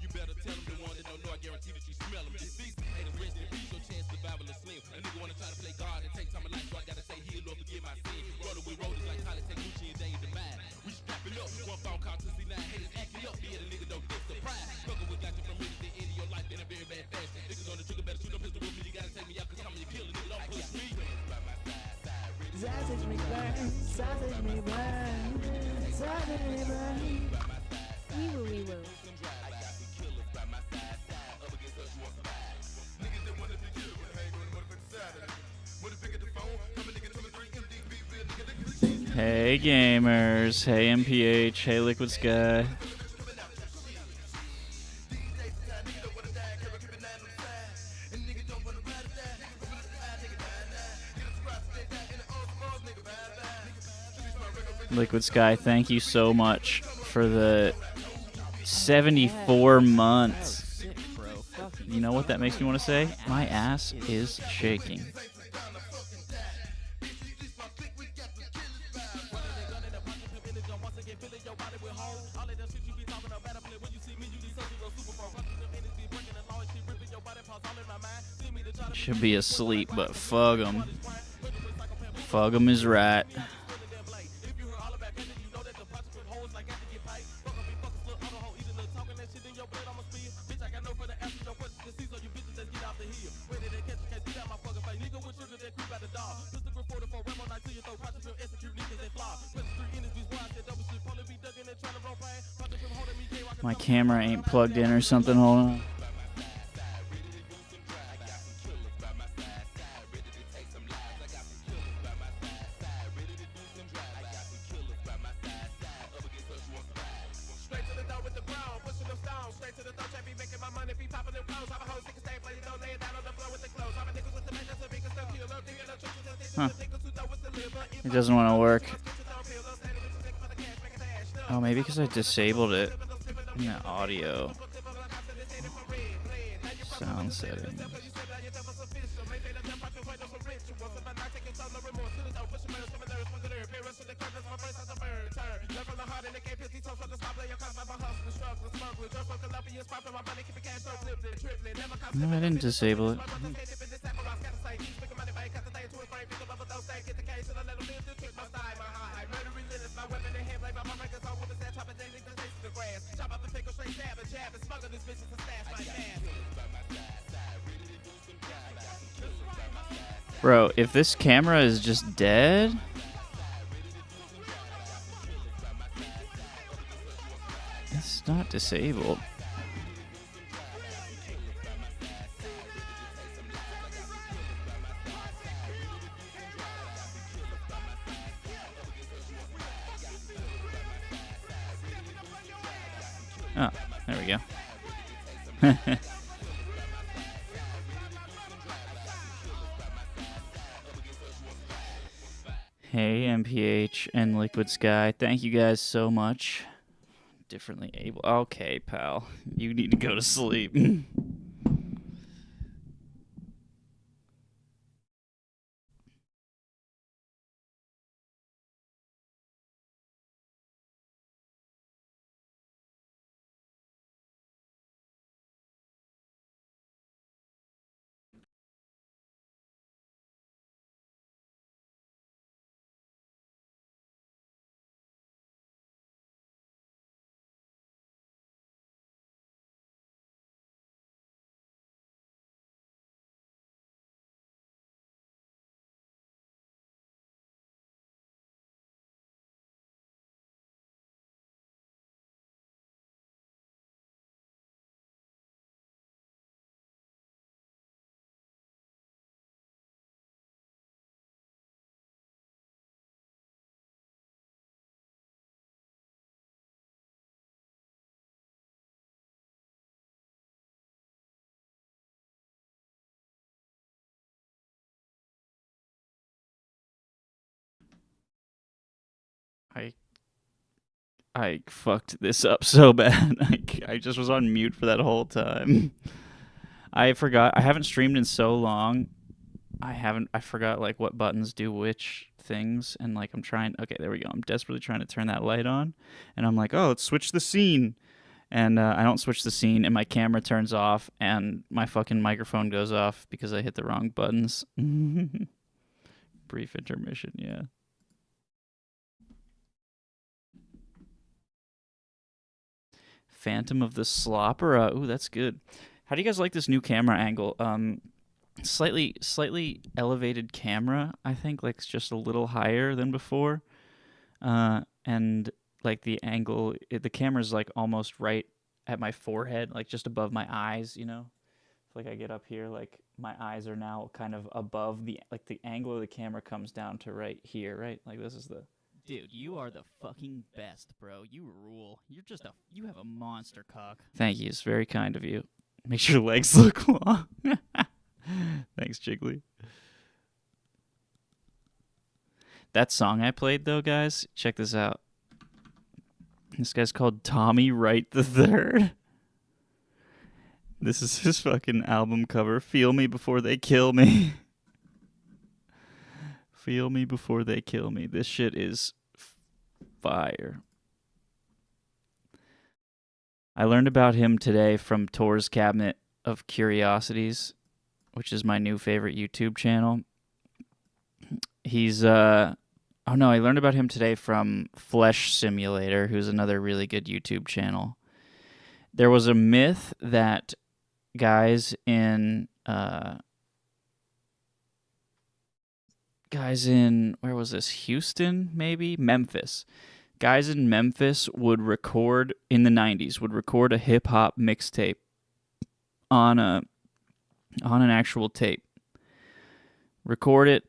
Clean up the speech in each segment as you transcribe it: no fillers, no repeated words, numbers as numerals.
You better tell them the one that don't know, I guarantee that you smell them. Deceased ain't a rest in peace, your chance survival is slim. A nigga wanna try to play God and take time of life, so I gotta say heal or forgive my sin. Rolling with rollers like Tyler, take Gucci and Dave the Mad. We strapping up, one phone call to C9, haters acting up, yeah, the nigga don't get surprised. Struggle with got you from really the end of your life in a very bad fashion. Niggas on the trigger, better shoot up pistol with me, you gotta take me out, cause I'm your killer, nigga, don't push me. Sausage McBurn, sausage McBurn, sausage McBurn. We will, we will. Hey gamers, hey MPH, hey Liquid Sky. Liquid Sky, thank you so much for the 74 months. Sick, bro. Fucking You know what that makes me want to say? My ass is shaking. Should be asleep, but fuck 'em. Fuck 'em is right. My camera ain't plugged in or something. Hold on. Huh. It doesn't want to work. Oh, maybe because I disabled it in the audio. Sound settings. No, I didn't disable it. Bro, if this camera is just dead... It's not disabled. Oh, there we go. Hey, MPH and Liquid Sky. Thank you guys so much. Differently able. Okay, pal. You need to go to sleep. I fucked this up so bad. I just was on mute for that whole time. I forgot. I haven't streamed in so long. I forgot like what buttons do which things, and like I'm trying. Okay, there we go. I'm desperately trying to turn that light on, and I'm like, oh, let's switch the scene, and I don't switch the scene, and my camera turns off, and my fucking microphone goes off because I hit the wrong buttons. Brief intermission, yeah. Phantom of the Slopera. Ooh, that's good. How do you guys like this new camera angle? Slightly elevated camera, I think, like it's just a little higher than before. And like the angle, the camera's like almost right at my forehead, like just above my eyes, you know? Like I get up here, like my eyes are now kind of above the angle of the camera comes down to right here, right? Like this is the Dude, you are the fucking best, bro. You rule. You have a monster cock. Thank you. It's very kind of you. Makes your legs look long. Thanks, Jiggly. That song I played, though, guys, check this out. This guy's called Tommy Wright the Third. This is his fucking album cover. Feel me before they kill me. Feel me before they kill me. This shit is fire. I learned about him today from Tor's Cabinet of Curiosities, which is my new favorite YouTube channel. He's I learned about him today from Flesh Simulator, who's another really good YouTube channel. There was a myth that guys in where was this? Houston, maybe? Memphis. Guys in Memphis would record in the 90s, would record a hip hop mixtape on an actual tape. Record it,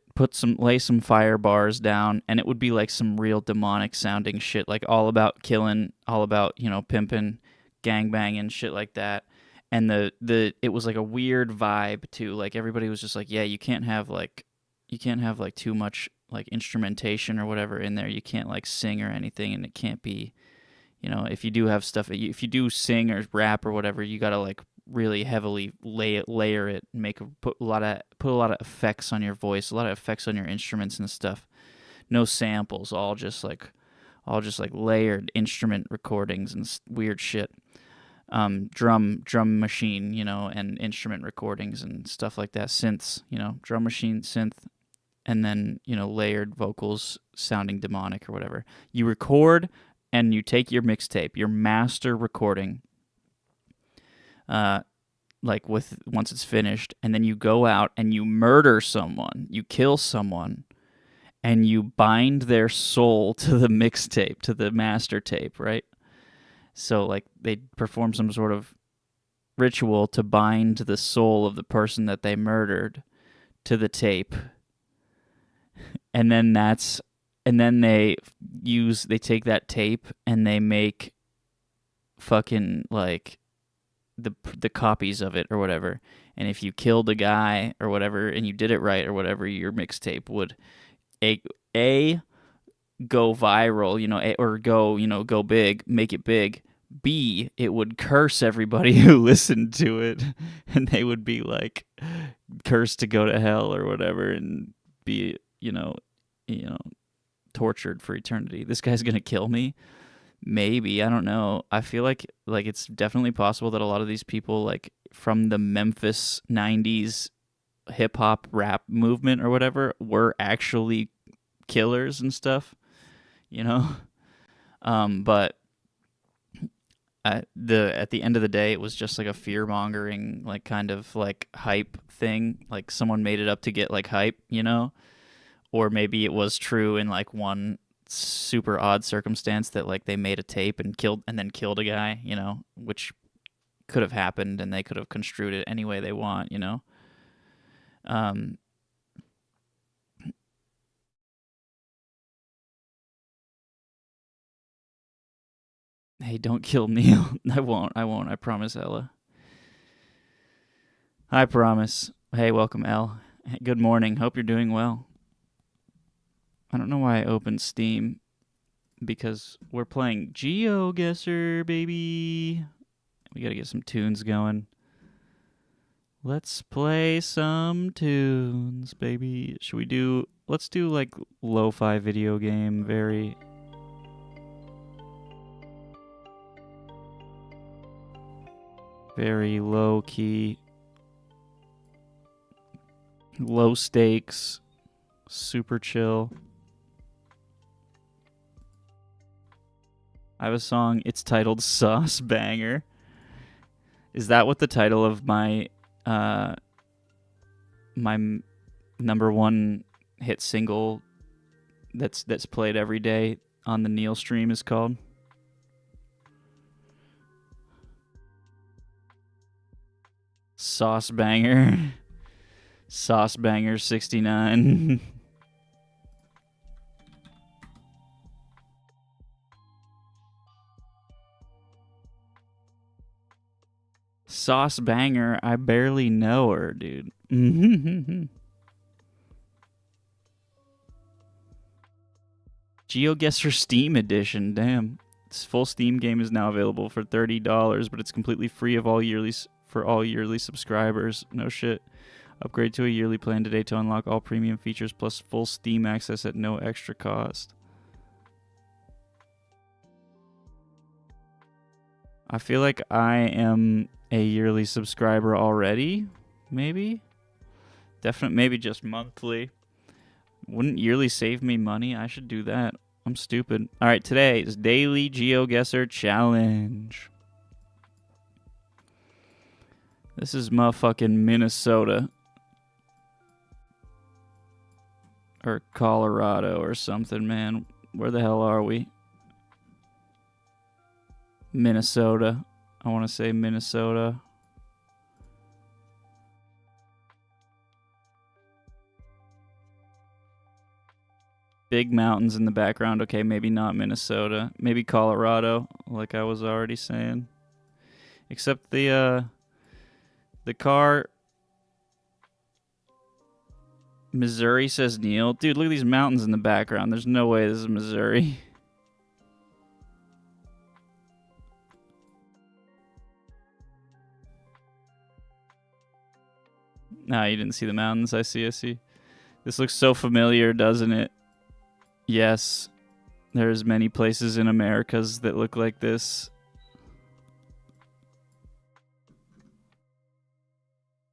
lay some fire bars down, and it would be like some real demonic sounding shit, like all about killing, all about, you know, pimping, gangbanging, shit like that. And it was like a weird vibe too. Like everybody was just like, yeah, you can't have like too much like instrumentation or whatever in there. You can't like sing or anything, and it can't be, you know, if you do have stuff, if you do sing or rap or whatever, you gotta like really heavily layer it, put a lot of effects on your voice, a lot of effects on your instruments and stuff. No samples, all just like layered instrument recordings and weird shit. Drum machine, you know, and instrument recordings and stuff like that. Synths, you know, drum machine, synth, and then, you know, layered vocals sounding demonic or whatever. You record and you take your mixtape, your master recording, once it's finished, and then you go out and you murder someone, you kill someone, and you bind their soul to the mixtape, to the master tape, right? So, like, they perform some sort of ritual to bind the soul of the person that they murdered to the tape. And then they take that tape and they make fucking, like, the copies of it or whatever. And if you killed a guy or whatever and you did it right or whatever, your mixtape would A go viral, you know, or go big, make it big. B, it would curse everybody who listened to it, and they would be like cursed to go to hell or whatever, and be, you know, tortured for eternity. This guy's gonna kill me. Maybe, I don't know. I feel like it's definitely possible that a lot of these people, like from the Memphis 90s hip hop rap movement or whatever, were actually killers and stuff, you know. But at the end of the day, it was just like a fear mongering, like kind of like hype thing. Like someone made it up to get like hype, you know. Or maybe it was true in like one super odd circumstance that like they made a tape and then killed a guy, you know, which could have happened, and they could have construed it any way they want, you know. Hey, don't kill Neil. I won't. I promise, Ella. I promise. Hey, welcome, Elle. Hey, good morning. Hope you're doing well. I don't know why I opened Steam, because we're playing GeoGuessr, baby. We gotta get some tunes going. Let's play some tunes, baby. Let's do like lo-fi video game, very... Very low key. Low stakes. Super chill. I have a song. It's titled Sauce Banger. Is that what the title of my number one hit single that's played every day on the Neil stream is called? Sauce Banger. Sauce Banger 69. Sauce Banger, I barely know her, dude. GeoGuessr Steam Edition, damn. This full Steam game is now available for $30, but it's completely free of all for all yearly subscribers. No shit. Upgrade to a yearly plan today to unlock all premium features plus full Steam access at no extra cost. I feel like I am a yearly subscriber already, maybe? Maybe just monthly. Wouldn't yearly save me money? I should do that. I'm stupid. All right, today is Daily GeoGuessr Challenge. This is motherfucking Minnesota. Or Colorado or something, man. Where the hell are we? Minnesota. I want to say Minnesota. Big mountains in the background. Okay, maybe not Minnesota. Maybe Colorado, like I was already saying. Except the car... Missouri, says Neil. Dude, look at these mountains in the background. There's no way this is Missouri. Nah, you didn't see the mountains. I see. This looks so familiar, doesn't it? Yes. There's many places in Americas that look like this.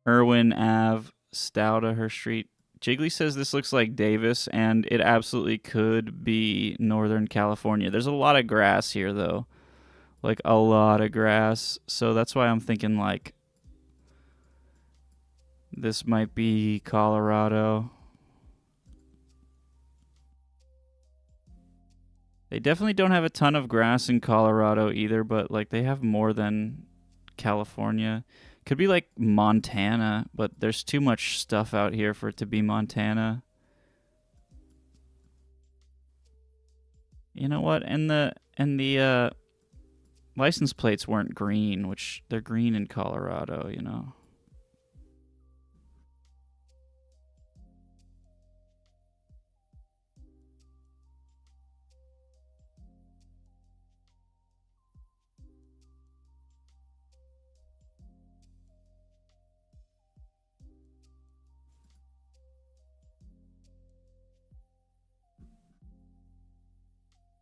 Irwin Ave, Stoudaher Street. Jiggly says this looks like Davis, and it absolutely could be Northern California. There's a lot of grass here, though. Like, a lot of grass. So that's why I'm thinking, like, this might be Colorado. They definitely don't have a ton of grass in Colorado either, but, like, they have more than California. Could be like Montana, but there's too much stuff out here for it to be Montana. You know what? And the license plates weren't green, which they're green in Colorado, you know.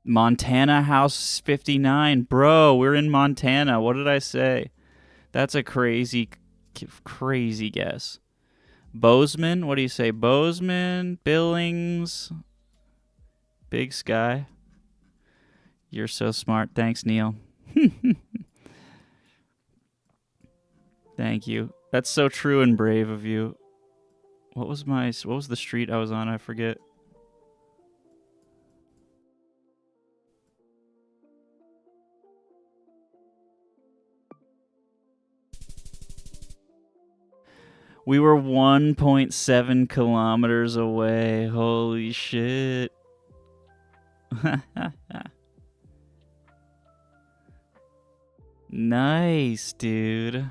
Montana House 59. Bro, we're in Montana. What did I say? That's a crazy guess. Bozeman? What do you say? Bozeman? Billings? Big Sky? You're so smart. Thanks, Neil. Thank you. That's so true and brave of you. What was the street I was on? I forget. We were 1.7 kilometers away. Holy shit. Nice, dude.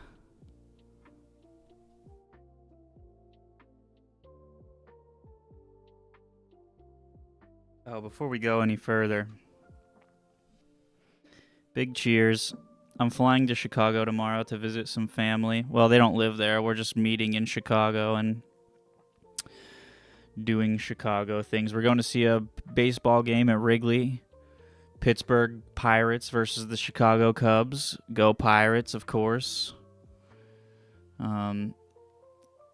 Oh, before we go any further, big cheers. I'm flying to Chicago tomorrow to visit some family. Well, they don't live there. We're just meeting in Chicago and doing Chicago things. We're going to see a baseball game at Wrigley. Pittsburgh Pirates versus the Chicago Cubs. Go Pirates, of course.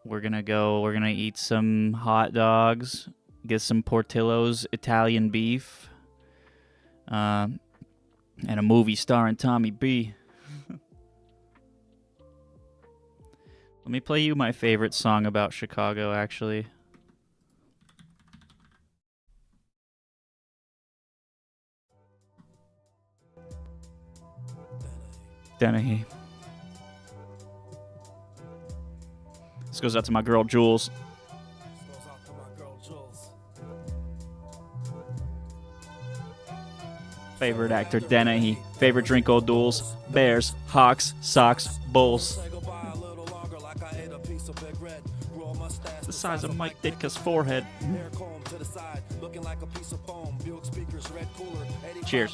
We're gonna eat some hot dogs, get some Portillo's Italian beef, and a movie starring Tommy B. Let me play you my favorite song about Chicago, actually. Dennehy. This goes out to my girl Jules. Favorite actor Dennehy. Favorite drink Old Duels. Bears, Hawks, Sox, Bulls. The size of Mike Ditka's forehead. Cheers.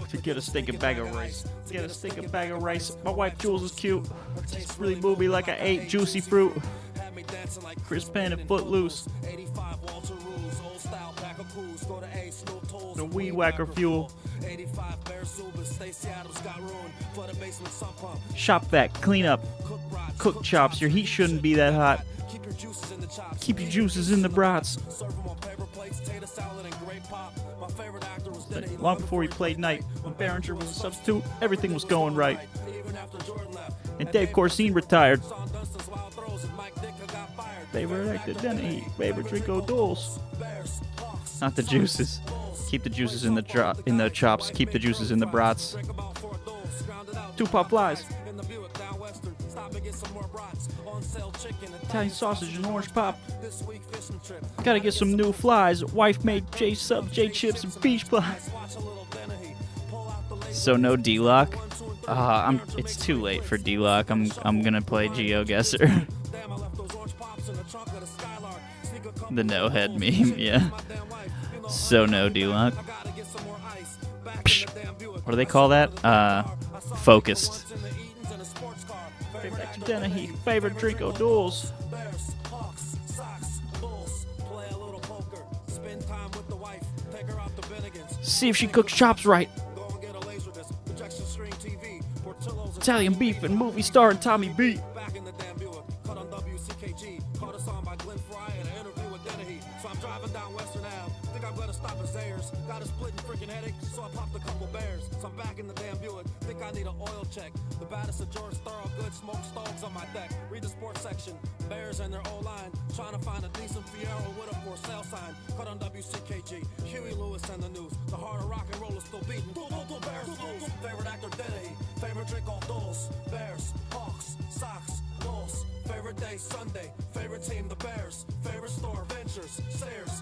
To get a stinking bag of rice. Get a stinking bag of rice. My wife Jules is cute. Tastes really booby like I ate juicy fruit. Chris Penn and Footloose. The weed whacker fuel. Shop vac, clean up, cook chops. Your heat shouldn't be that hot. Keep your juices in the brats. Long before he played night, when Behringer was a substitute, everything was going right. And Dave Corsine retired. Favorite actor Denny, favorite drink O'Doul's. Not the juices. Keep the juices in the chops. Keep the juices in the brats. 2 pop flies. Italian sausage and orange pop. Gotta get some new flies. Wife made J sub, J chips, and peach pie. So no D-Lock. It's too late for D-Lock. I'm gonna play geoguessr. The no head meme, yeah. So no D-Lock. What do they call that? Focused. Favorite actor Dennehy. Favorite drink O'Doul's. See if she cooks chops right. Italian beef and movie star and Tommy B. Got a splitting freaking headache, so I popped a couple bears. So I'm back in the damn Buick. Think I need an oil check. The baddest of George Thorogood, smoke stogs on my deck. Read the sports section. Bears and their O-line. Trying to find a decent Fiero with a for sale sign. Cut on WCKG. Huey Lewis and the news. The heart of rock and roll is still beating. Bears, favorite actor Denny. Favorite drink all Dulles. Bears, Hawks, Sox, Bulls. Favorite day Sunday. Favorite team the Bears. Favorite store Ventures. Sayers.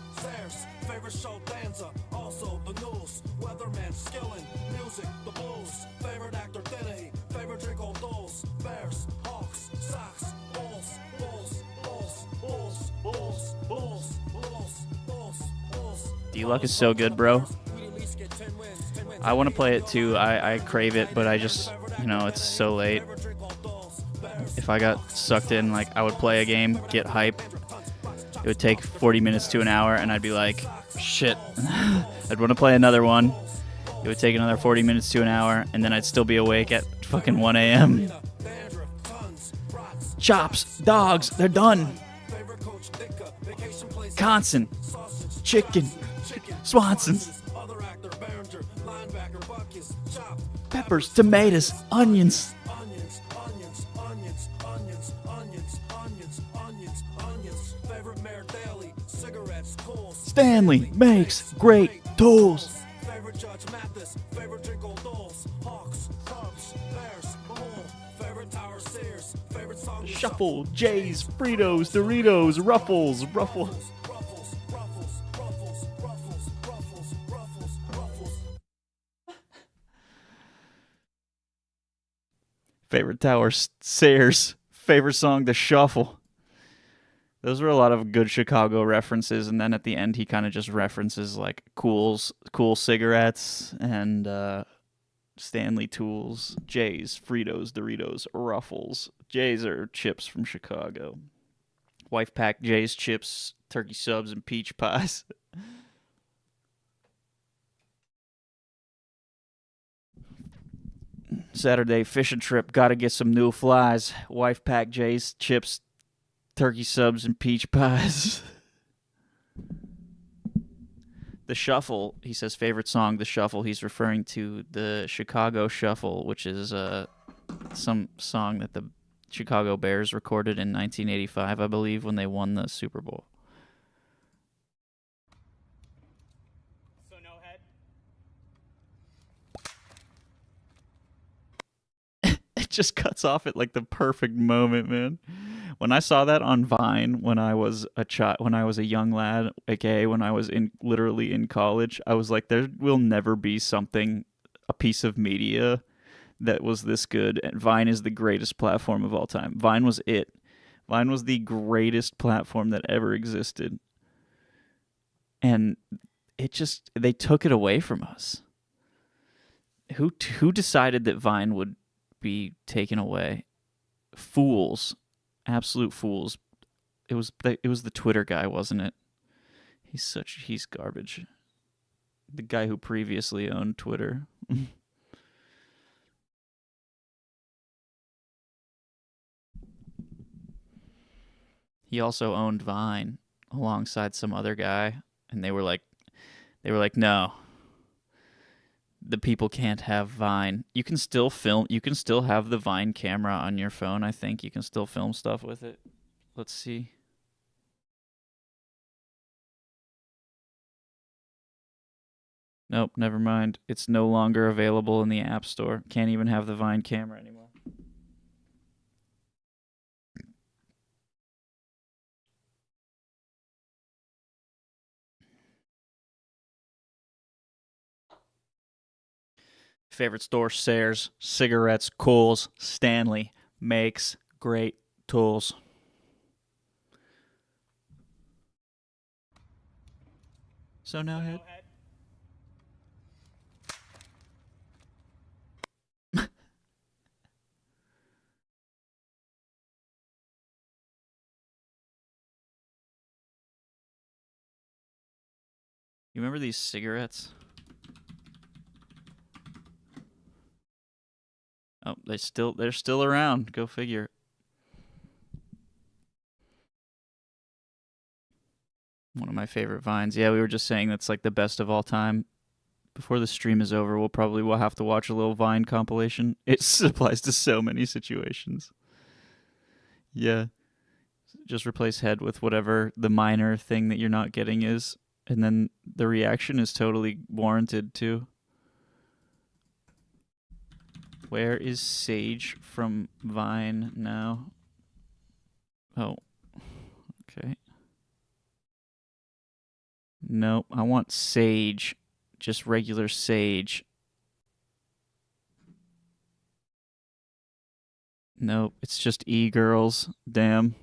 Favorite show Danza. Also the news. Weatherman Skillin. Music the Blues. Favorite actor Denny. Favorite drink Old Dulles. Bears, Hawks, Sox, Bulls. D-Luck is so good, bro. I want to play it too. I crave it, but I just, it's so late. If I got sucked in, I would play a game, get hype. It would take 40 minutes to an hour, and I'd be like, shit. I'd want to play another one. It would take another 40 minutes to an hour, and then I'd still be awake at fucking 1 a.m. Chops, dogs, they're done. Conson, chicken, Swanson's, peppers, tomatoes, onions. Stanley makes great tools. Shuffle, J's, Fritos, Doritos, Ruffles. Favorite tower, Sayers. Favorite song, The Shuffle. Those were a lot of good Chicago references, and then at the end he kind of just references cool cigarettes and Stanley tools, J's, Fritos, Doritos, Ruffles. J's are chips from Chicago. Wife packed J's chips, turkey subs, and peach pies. Saturday fishing trip. Gotta get some new flies. Wife packed J's, chips, turkey subs, and peach pies. The Shuffle, he says, favorite song, The Shuffle. He's referring to the Chicago Shuffle, which is some song that the Chicago Bears recorded in 1985, I believe, when they won the Super Bowl. So no head? It just cuts off at like the perfect moment, man. When I saw that on Vine when I was a young lad, aka when I was literally in college, I was like, there will never be a piece of media that was this good, and Vine is the greatest platform of all time. Vine was it. Vine was the greatest platform that ever existed. And they took it away from us. Who decided that Vine would be taken away? Fools. Absolute fools. It was the Twitter guy, wasn't it? He's garbage. The guy who previously owned Twitter. He also owned Vine alongside some other guy, and they were like, no, the people can't have Vine. You can still film. You can still have the Vine camera on your phone. I think you can still film stuff with it. Let's see. Nope, never mind. It's no longer available in the App Store. Can't even have the Vine camera anymore. Favorite store, Sayers, cigarettes, Kohl's, Stanley, makes great tools. So no head. You remember these cigarettes? Oh, they're still around. Go figure. One of my favorite Vines. Yeah, we were just saying that's like the best of all time. Before the stream is over, we'll have to watch a little Vine compilation. It applies to so many situations. Yeah. Just replace head with whatever the minor thing that you're not getting is, and then the reaction is totally warranted too. Where is Sage from Vine now? Oh. Okay. Nope, I want Sage. Just regular Sage. Nope, it's just e-girls. Damn.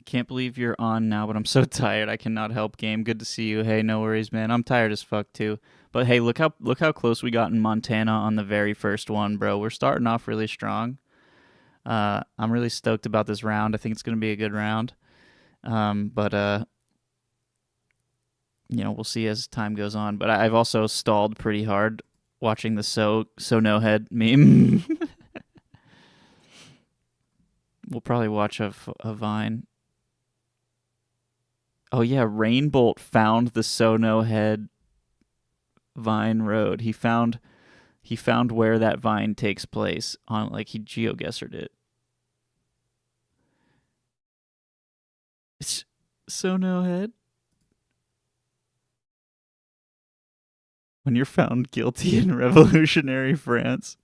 Can't believe you're on now, but I'm so tired. I cannot help. Game, good to see you. Hey, no worries, man. I'm tired as fuck too. But hey, look how close we got in Montana on the very first one, bro. We're starting off really strong. I'm really stoked about this round. I think it's gonna be a good round. But we'll see as time goes on. But I've also stalled pretty hard watching the so no head meme. We'll probably watch a Vine. Oh yeah, Rainbolt found the Sono Head Vine Road. He found where that vine takes place on, like, he geoguessred it. It's Sono Head. When you're found guilty in revolutionary France.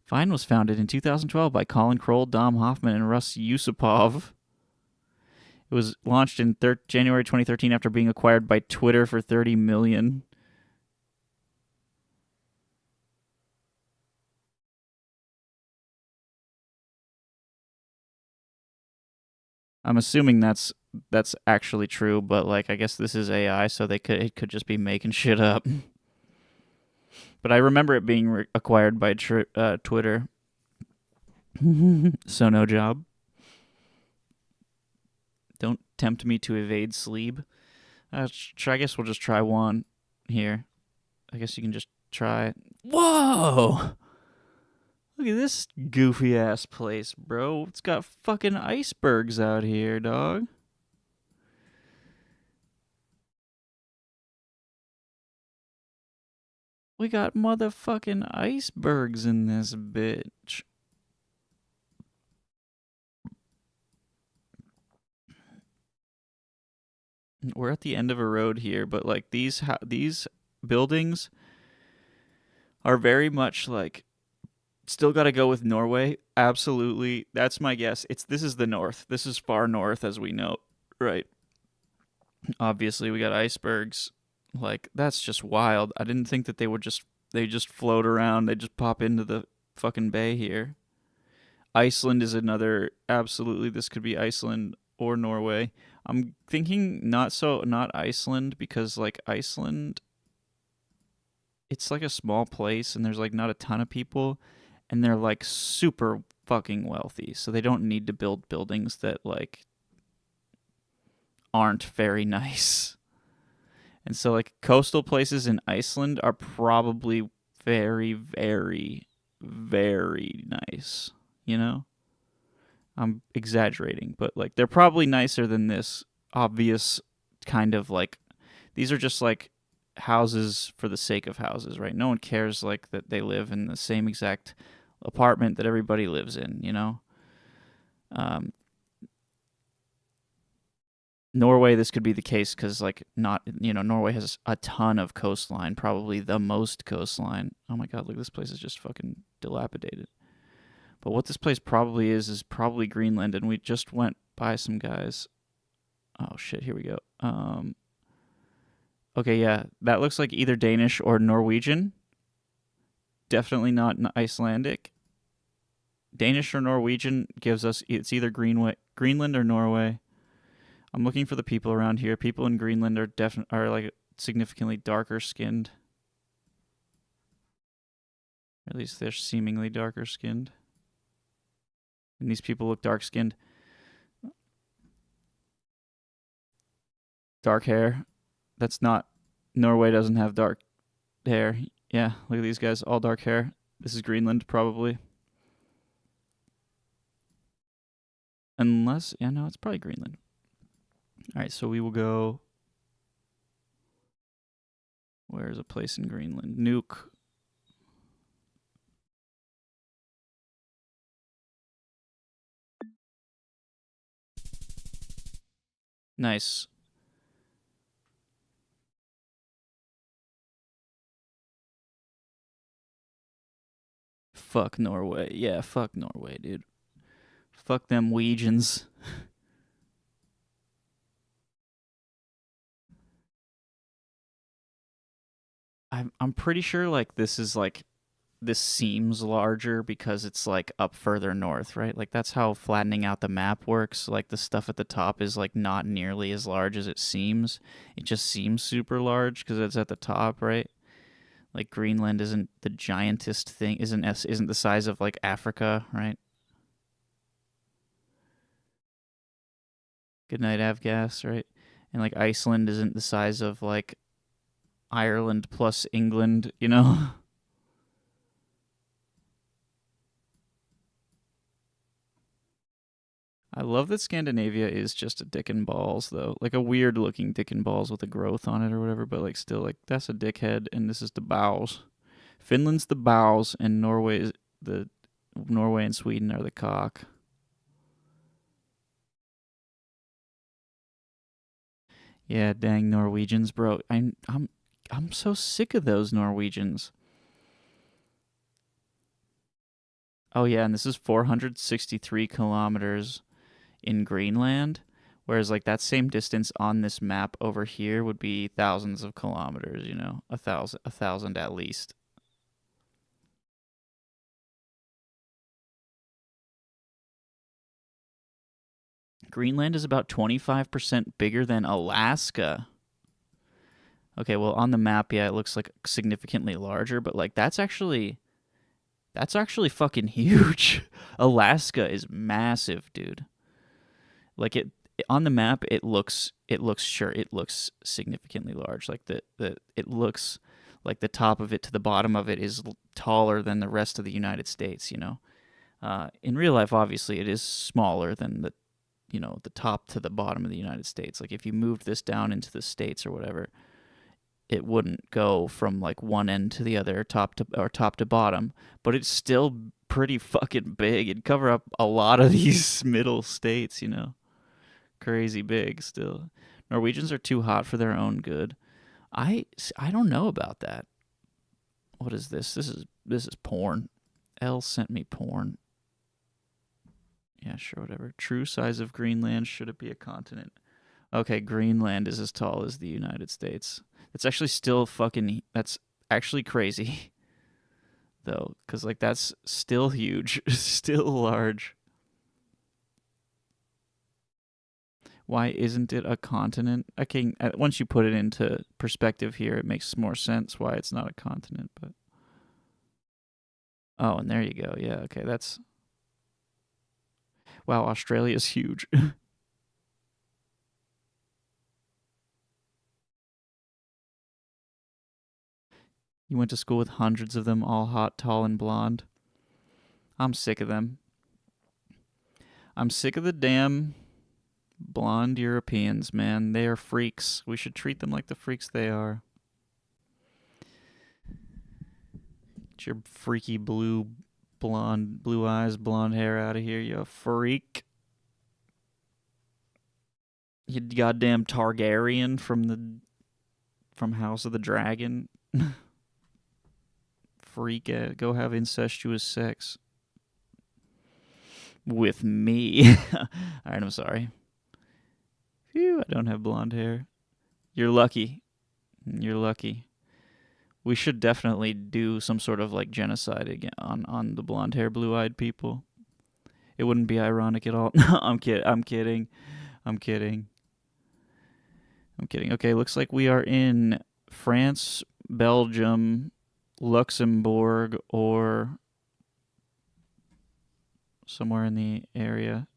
Vine was founded in 2012 by Colin Kroll, Dom Hoffman, and Russ Yusupov. It was launched in January 2013 after being acquired by Twitter for $30 million. I'm assuming that's actually true, but like I guess this is AI, so it could just be making shit up. But I remember it being acquired by Twitter. So no job. Don't tempt me to evade sleep. I guess we'll just try one here. I guess you can just try it. Whoa! Look at this goofy ass place, bro. It's got fucking icebergs out here, dog. We got motherfucking icebergs in this bitch. We're at the end of a road here, but like these buildings are very much like still got to go with Norway. Absolutely. That's my guess. This is the north. This is far north as we know, right? Obviously, we got icebergs. Like that's just wild. I didn't think that they just float around. They just pop into the fucking bay here. Iceland is another absolutely this could be Iceland or Norway. I'm thinking not Iceland because like Iceland it's like a small place and there's like not a ton of people and they're like super fucking wealthy. So they don't need to build buildings that like aren't very nice. And so like coastal places in Iceland are probably very, very, very nice, you know? I'm exaggerating, but like they're probably nicer than this obvious kind of like these are just like houses for the sake of houses, right? No one cares like that they live in the same exact apartment that everybody lives in, you know? Norway, this could be the case because, like, not, you know, Norway has a ton of coastline, probably the most coastline. Oh my god, look, this place is just fucking dilapidated. But what this place probably is probably Greenland, and we just went by some guys. Oh shit, here we go. Okay, yeah, that looks like either Danish or Norwegian. Definitely not Icelandic. Danish or Norwegian gives us, it's either Greenland or Norway. I'm looking for the people around here. People in Greenland are like significantly darker skinned. At least they're seemingly darker skinned. And these people look dark skinned. Dark hair. That's not Norway doesn't have dark hair. Yeah, look at these guys, all dark hair. This is Greenland probably. Unless no, it's probably Greenland. All right, so we will go. Where's a place in Greenland? Nuuk. Nice. Fuck Norway. Yeah, fuck Norway, dude. Fuck them Weegians. I'm pretty sure like this seems larger because it's like up further north, right? Like that's how flattening out the map works. Like the stuff at the top is like not nearly as large as it seems. It just seems super large because it's at the top, right? Like Greenland isn't the giantest thing, isn't the size of like Africa, right? Good night, Avgas, right? And like Iceland isn't the size of like Ireland plus England, you know? I love that Scandinavia is just a dick and balls, though. Like a weird looking dick and balls with a growth on it or whatever, but like still, like that's a dickhead, and this is the bows. Finland's the bows, and Norway and Sweden are the cock. Yeah, dang Norwegians, bro. I'm so sick of those Norwegians. Oh yeah, and this is 463 kilometers in Greenland, whereas like that same distance on this map over here would be thousands of kilometers. You know, a thousand at least. Greenland is about 25% bigger than Alaska. Okay, well on the map, yeah, it looks like significantly larger, but like that's actually fucking huge. Alaska is massive, dude. Like on the map, it looks significantly large. Like the it looks like the top of it to the bottom of it is taller than the rest of the United States. You know, in real life, obviously, it is smaller than the top to the bottom of the United States. Like if you moved this down into the states or whatever, it wouldn't go from like one end to the other, top to bottom, but it's still pretty fucking big. It'd cover up a lot of these middle states, you know. Crazy big still. Norwegians are too hot for their own good. I don't know about that. What is this? This is porn. L sent me porn. Yeah, sure, whatever. True size of Greenland, should it be a continent? Okay, Greenland is as tall as the United States. It's actually still that's actually crazy, though, because, like, that's still huge, still large. Why isn't it a continent? Okay, once you put it into perspective here, it makes more sense why it's not a continent, but... Oh, and there you go. Yeah, okay, that's... Wow, Australia's huge. You went to school with hundreds of them, all hot, tall, and blonde. I'm sick of them. I'm sick of the damn blonde Europeans, man. They are freaks. We should treat them like the freaks they are. Get your freaky blue eyes, blonde hair out of here, you freak. You goddamn Targaryen from House of the Dragon. Freak it. Go have incestuous sex with me. All right, I'm sorry. Phew, I don't have blonde hair. You're lucky. You're lucky. We should definitely do some sort of like genocide again on the blonde hair, blue eyed people. It wouldn't be ironic at all. No, I'm kidding. I'm kidding. I'm kidding. I'm kidding. Okay, looks like we are in France, Belgium, Luxembourg, or somewhere in the area.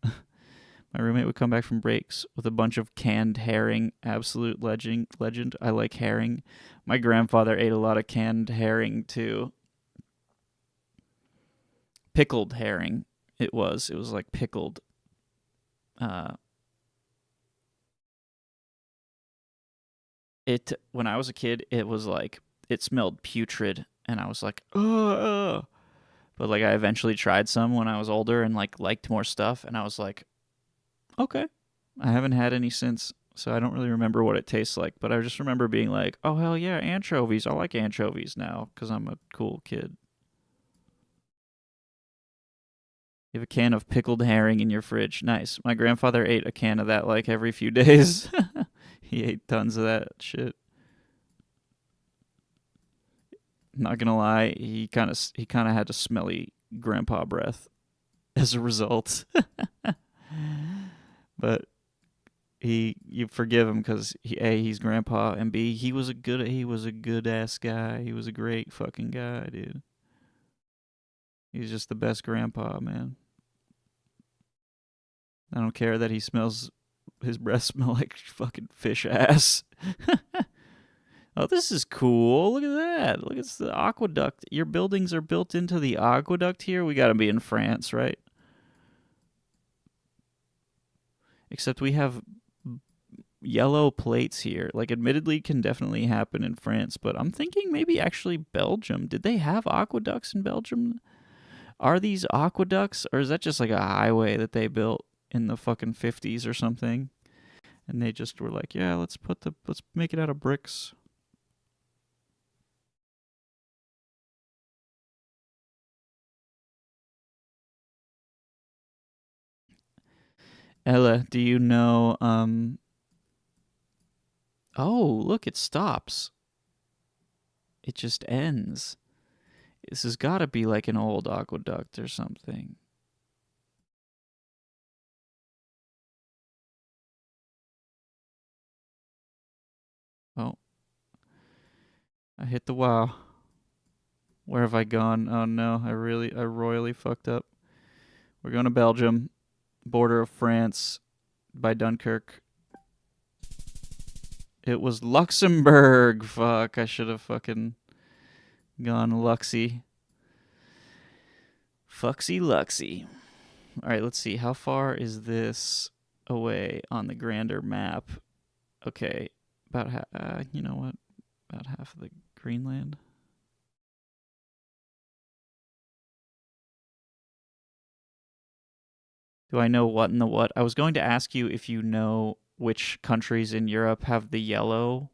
My roommate would come back from breaks with a bunch of canned herring. Absolute legend. I like herring. My grandfather ate a lot of canned herring too. Pickled herring. It was like pickled. When I was a kid, it was like it smelled putrid, and I was like, ugh. But like I eventually tried some when I was older and like liked more stuff, and I was like, okay. I haven't had any since, so I don't really remember what it tastes like, but I just remember being like, oh hell yeah, anchovies. I like anchovies now because I'm a cool kid. You have a can of pickled herring in your fridge. Nice. My grandfather ate a can of that like every few days. He ate tons of that shit. Not gonna lie, he kind of had a smelly grandpa breath as a result. But you forgive him because A, he's grandpa, and B, he was a good ass guy. He was a great fucking guy, dude. He's just the best grandpa, man. I don't care that his breath smell like fucking fish ass. Oh, this is cool. Look at that. Look, it's the aqueduct. Your buildings are built into the aqueduct here. We gotta be in France, right? Except we have yellow plates here. Like, admittedly, can definitely happen in France, but I'm thinking maybe actually Belgium. Did they have aqueducts in Belgium? Are these aqueducts, or is that just like a highway that they built in the fucking 50s or something? And they just were like, yeah, let's make it out of bricks. Ella, do you know, oh, look, it stops. It just ends. This has got to be like an old aqueduct or something. Oh. I hit the wow. Where have I gone? Oh no, I royally fucked up. We're going to Belgium, border of France, by Dunkirk. It was Luxembourg. Fuck, I should have fucking gone Luxy. Fuxy Luxy. All right, let's see. How far is this away on the grander map? Okay, about you know what? About half of the Greenland. Do I know what in the what? I was going to ask you if you know which countries in Europe have the yellow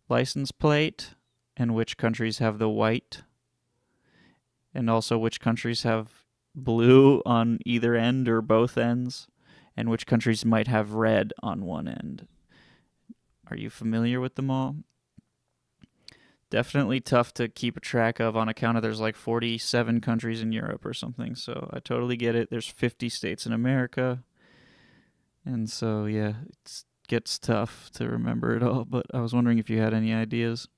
license plate and which countries have the white, and also which countries have blue on either end or both ends, and which countries might have red on one end. Are you familiar with them all? Definitely tough to keep a track of on account of there's like 47 countries in Europe or something, so I totally get it. There's 50 states in America, and so yeah, it gets tough to remember it all, but I was wondering if you had any ideas.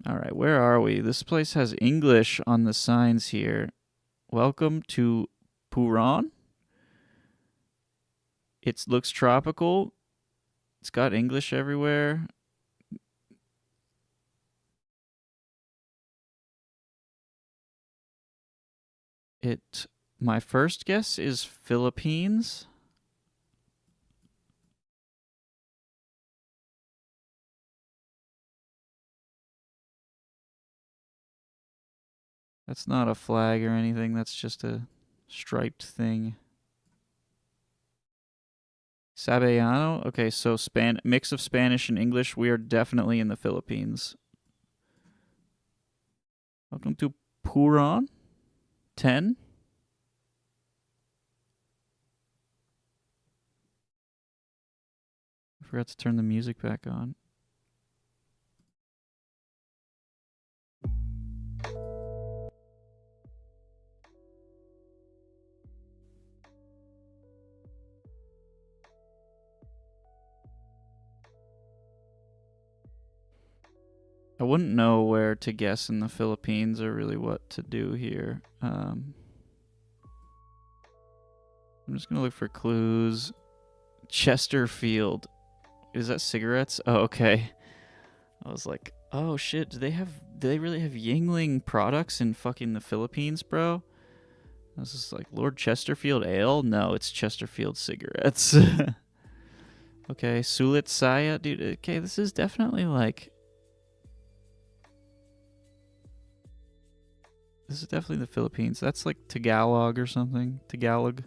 All right, where are we? This place has English on the signs here. Welcome to Puran. It looks tropical. It's got English everywhere. My first guess is Philippines. That's not a flag or anything. That's just a striped thing. Sabellano? Okay, so mix of Spanish and English. We are definitely in the Philippines. Welcome to Puran. 10. I forgot to turn the music back on. I wouldn't know where to guess in the Philippines or really what to do here. I'm just going to look for clues. Chesterfield. Is that cigarettes? Oh, okay. I was like, oh shit, do they really have Yingling products in fucking the Philippines, bro? I was just like, Lord Chesterfield Ale? No, it's Chesterfield cigarettes. Okay, Sulit Saya, dude. Okay, this is definitely like... This is definitely the Philippines. That's like Tagalog or something. Tagalog.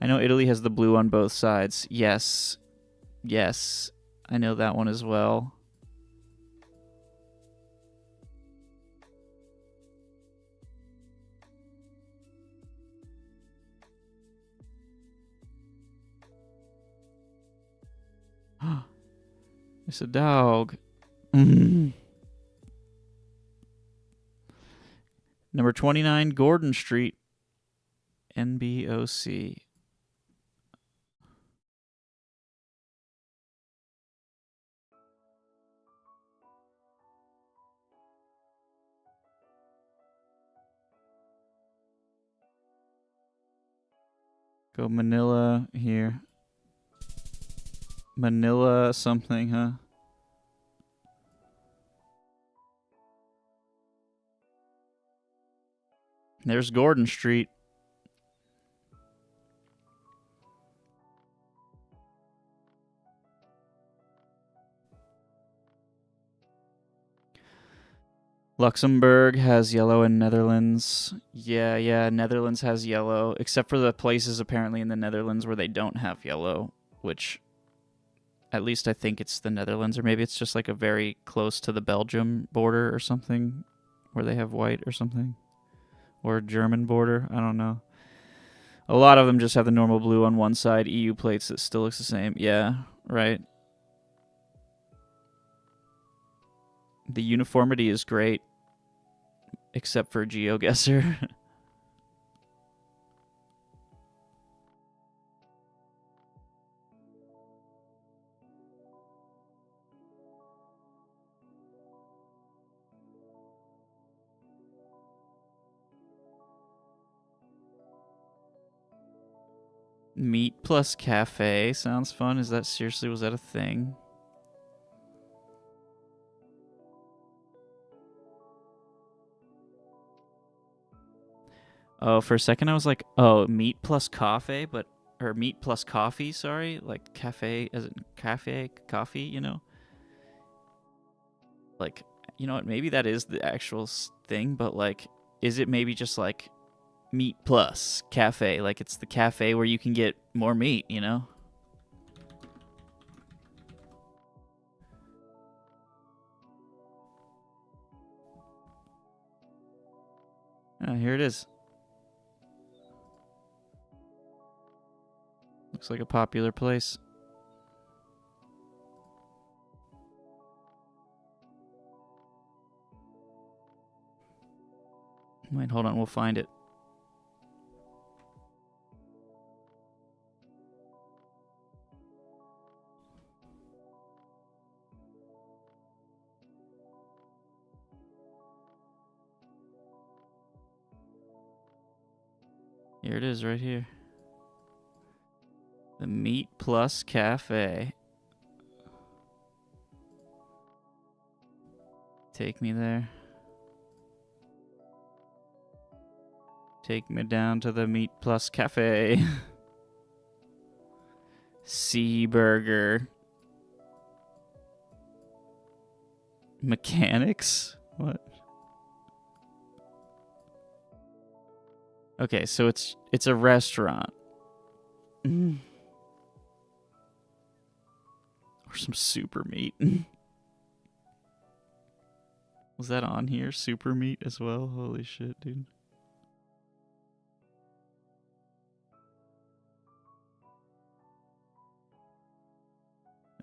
I know Italy has the blue on both sides. Yes. Yes. I know that one as well. It's a dog. Number 29, Gordon Street. NBOC. Go Manila here. Manila something, huh? There's Gordon Street. Luxembourg has yellow in Netherlands. Yeah, Netherlands has yellow, except for the places apparently in the Netherlands where they don't have yellow, which at least I think it's the Netherlands, or maybe it's just like a very close to the Belgium border or something, where they have white or something. Or German border, I don't know. A lot of them just have the normal blue on one side, EU plates that still looks the same. Yeah, right. The uniformity is great, except for GeoGuessr. Meat plus cafe sounds fun. Is that seriously, was that a thing? Oh, for a second I was like, oh, meat plus coffee, or meat plus coffee, sorry, like cafe, as in cafe, coffee, you know? Like, you know what, maybe that is the actual thing, but like, is it maybe just like meat plus cafe? Like, it's the cafe where you can get more meat, you know? Here it is. Looks like a popular place. Wait, hold on, we'll find it. Here it is right here. The Meat Plus Cafe. Take me there. Take me down to the Meat Plus Cafe. Sea Burger. Mechanics? What? Okay, so it's a restaurant. Or some super meat. Was that on here? Super meat as well? Holy shit, dude.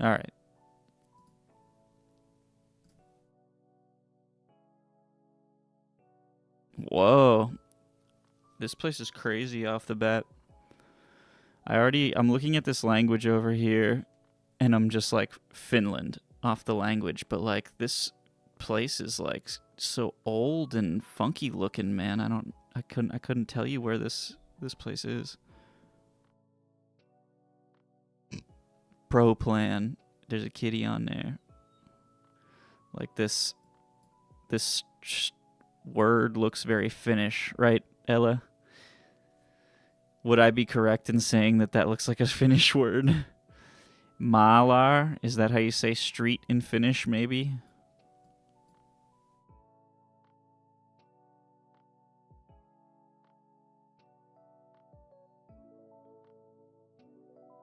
Alright. Whoa. This place is crazy off the bat. I'm looking at this language over here, and I'm just like, Finland off the language, but like, this place is like so old and funky looking, man. I couldn't tell you where this place is. Pro plan. There's a kitty on there. Like this word looks very Finnish, right, Ella? Would I be correct in saying that looks like a Finnish word? Malar? Is that how you say street in Finnish, maybe?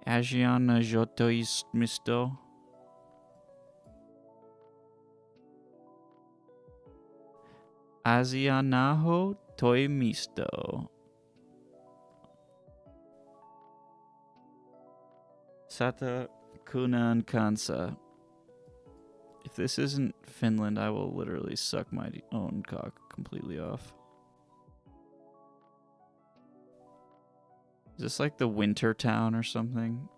Asiana Jotoismisto. Asianaho Toimisto. Sata Kunan Kansa. If this isn't Finland, I will literally suck my own cock completely off. Is this like the winter town or something?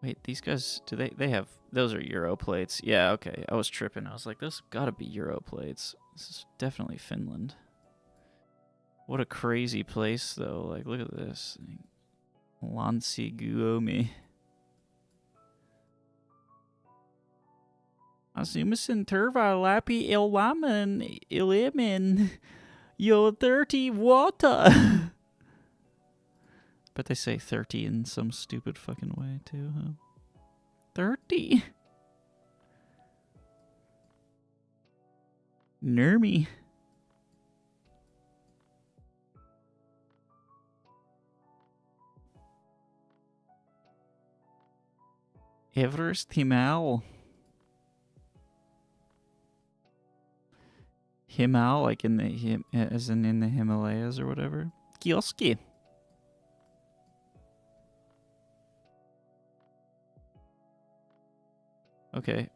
Wait, these guys, do they have, those are Euro plates. Yeah, okay. I was tripping. I was like, those gotta be Euro plates. This is definitely Finland. What a crazy place, though. Like, look at this. Lansi Guomi. Asumisen turva lapi ilwaman ilimin yo 30 water. But they say 30 in some stupid fucking way, too, huh? 30? Nermy. Everest Himal. Himal, like in the as in the Himalayas or whatever. Kioski. Okay.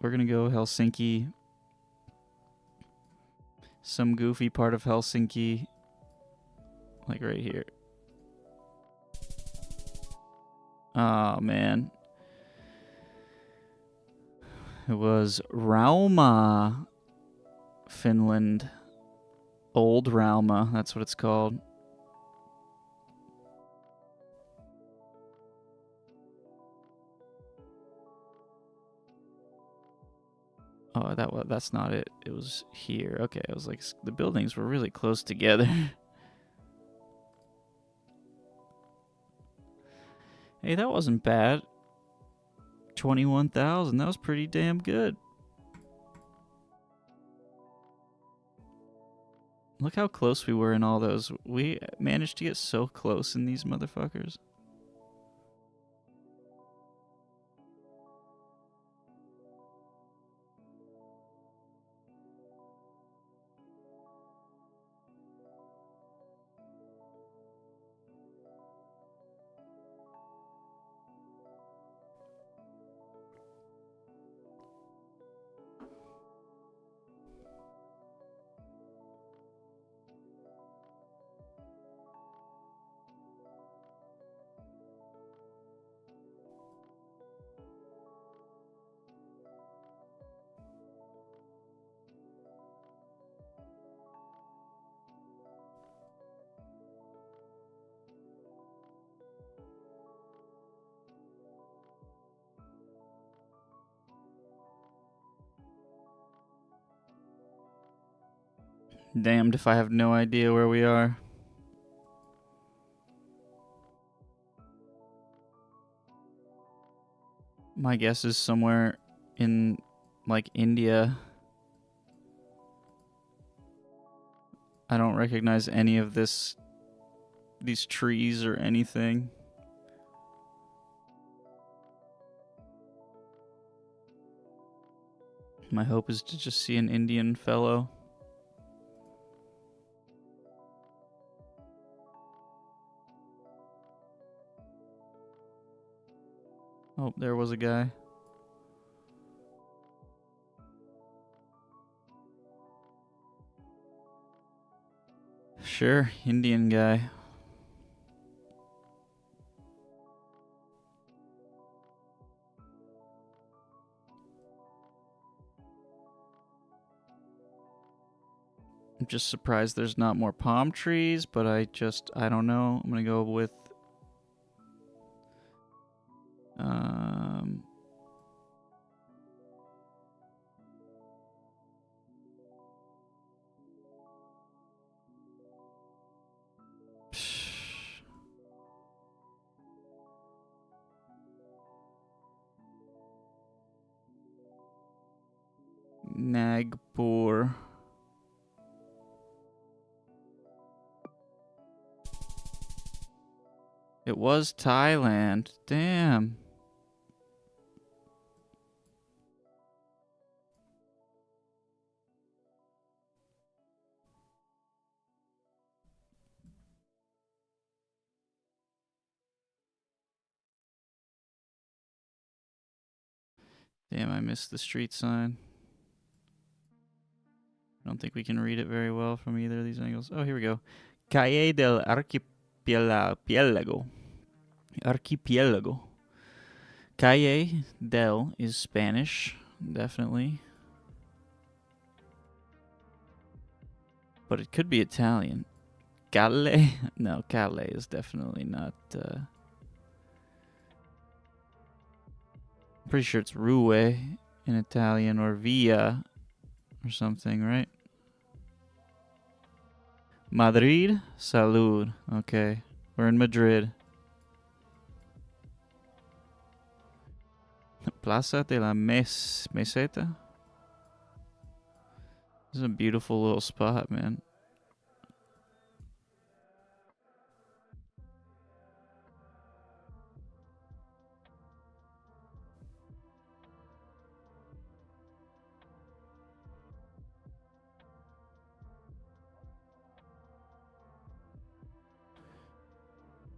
We're gonna go Helsinki. Some goofy part of Helsinki. Like right here. Oh, man. It was Rauma, Finland. Old Rauma, that's what it's called. Oh, that's not it. It was here. Okay, I was like, the buildings were really close together. Hey, that wasn't bad. 21,000. That was pretty damn good. Look how close we were in all those. We managed to get so close in these motherfuckers. Damned if I have no idea where we are. My guess is somewhere in, like, India. I don't recognize any of these trees or anything. My hope is to just see an Indian fellow. Oh, there was a guy. Sure, Indian guy. I'm just surprised there's not more palm trees, but I don't know. I'm gonna go with Nagpur. It was Thailand. Damn. Damn, I missed the street sign. I don't think we can read it very well from either of these angles. Oh, here we go. Calle del Archipiélago. Archipiélago. Calle del is Spanish, definitely. But it could be Italian. Calle? No, Calle is definitely not. I'm pretty sure it's Rue in Italian or Via or something, right? Madrid? Salud. Okay. We're in Madrid. Plaza de la Meseta? This is a beautiful little spot, man.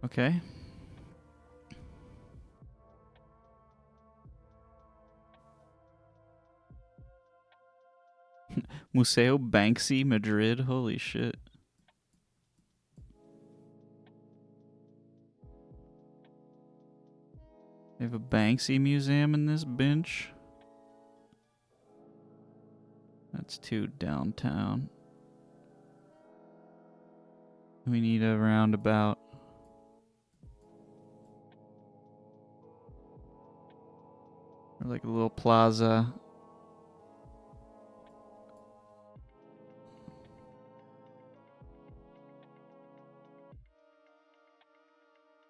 Okay. Museo Banksy, Madrid. Holy shit. They have a Banksy museum in this bench. That's too downtown. We need a roundabout. Or like a little plaza.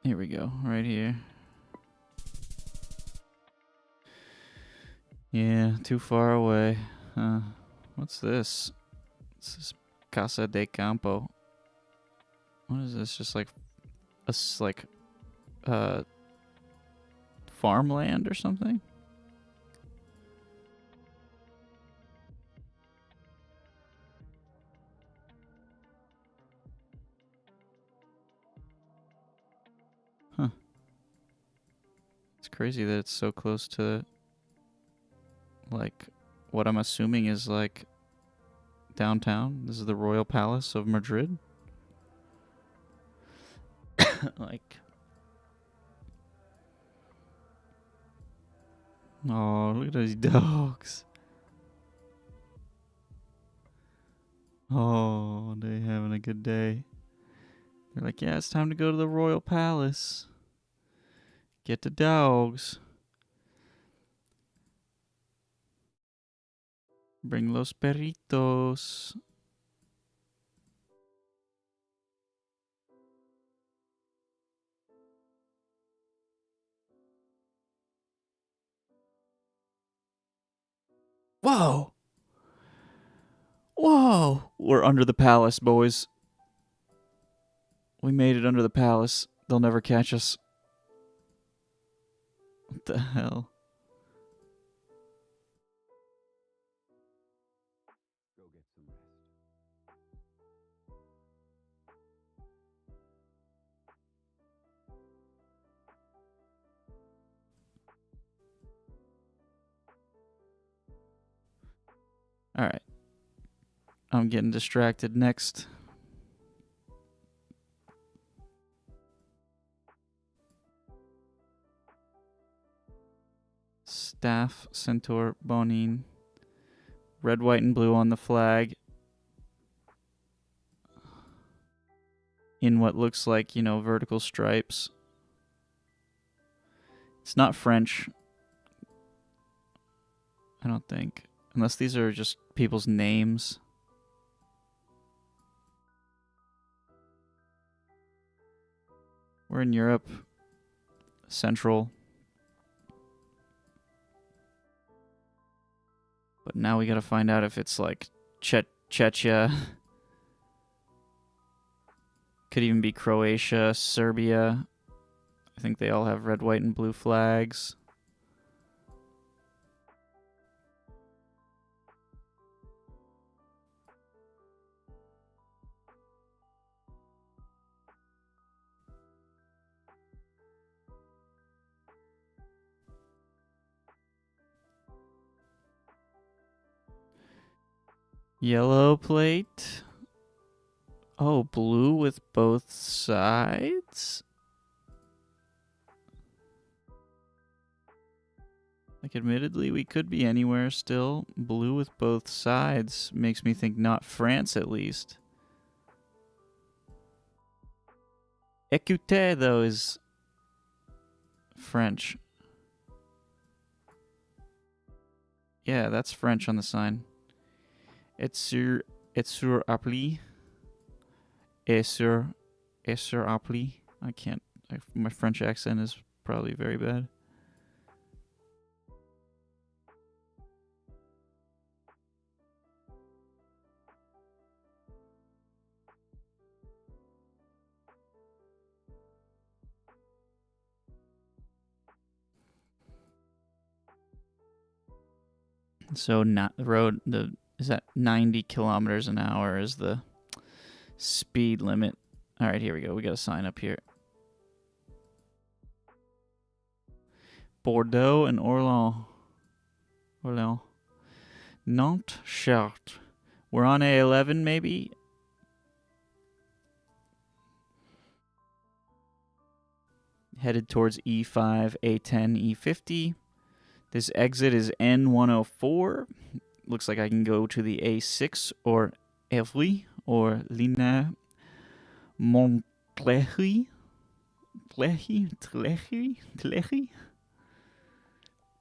Here we go, right here. Yeah, too far away. What's this? This is Casa de Campo. What is this? Just like farmland or something? Huh. It's crazy that it's so close to like what I'm assuming is like downtown. This is the Royal Palace of Madrid. Like, oh, look at those dogs. Oh, they having a good day. They're like, yeah, it's time to go to the Royal Palace. Get the dogs. Bring los perritos. Whoa! Whoa! We're under the palace, boys. We made it under the palace. They'll never catch us. What the hell? Go get some rest. Alright. I'm getting distracted next. Staff, centaur, bonin. Red, white, and blue on the flag. In what looks like, you know, vertical stripes. It's not French. I don't think. Unless these are just people's names. We're in Europe. Central. But now we gotta find out if it's like Czechia. Could even be Croatia, Serbia. I think they all have red, white, and blue flags. Yellow plate. Oh, blue with both sides? Like, admittedly, we could be anywhere still. Blue with both sides makes me think not France, at least. Écoutez, though, is French. Yeah, that's French on the sign. It's sur appli. Et sur appli. I can't. My French accent is probably very bad. So not the road. Is that 90 kilometers an hour is the speed limit. All right, here we go. We got a sign up here. Bordeaux and Orléans. Orléans. Nantes, Chartres. We're on A11 maybe? Headed towards E5, A10, E50. This exit is N104. Looks like I can go to the A6 or Évry or Lina Montclair. Tlery.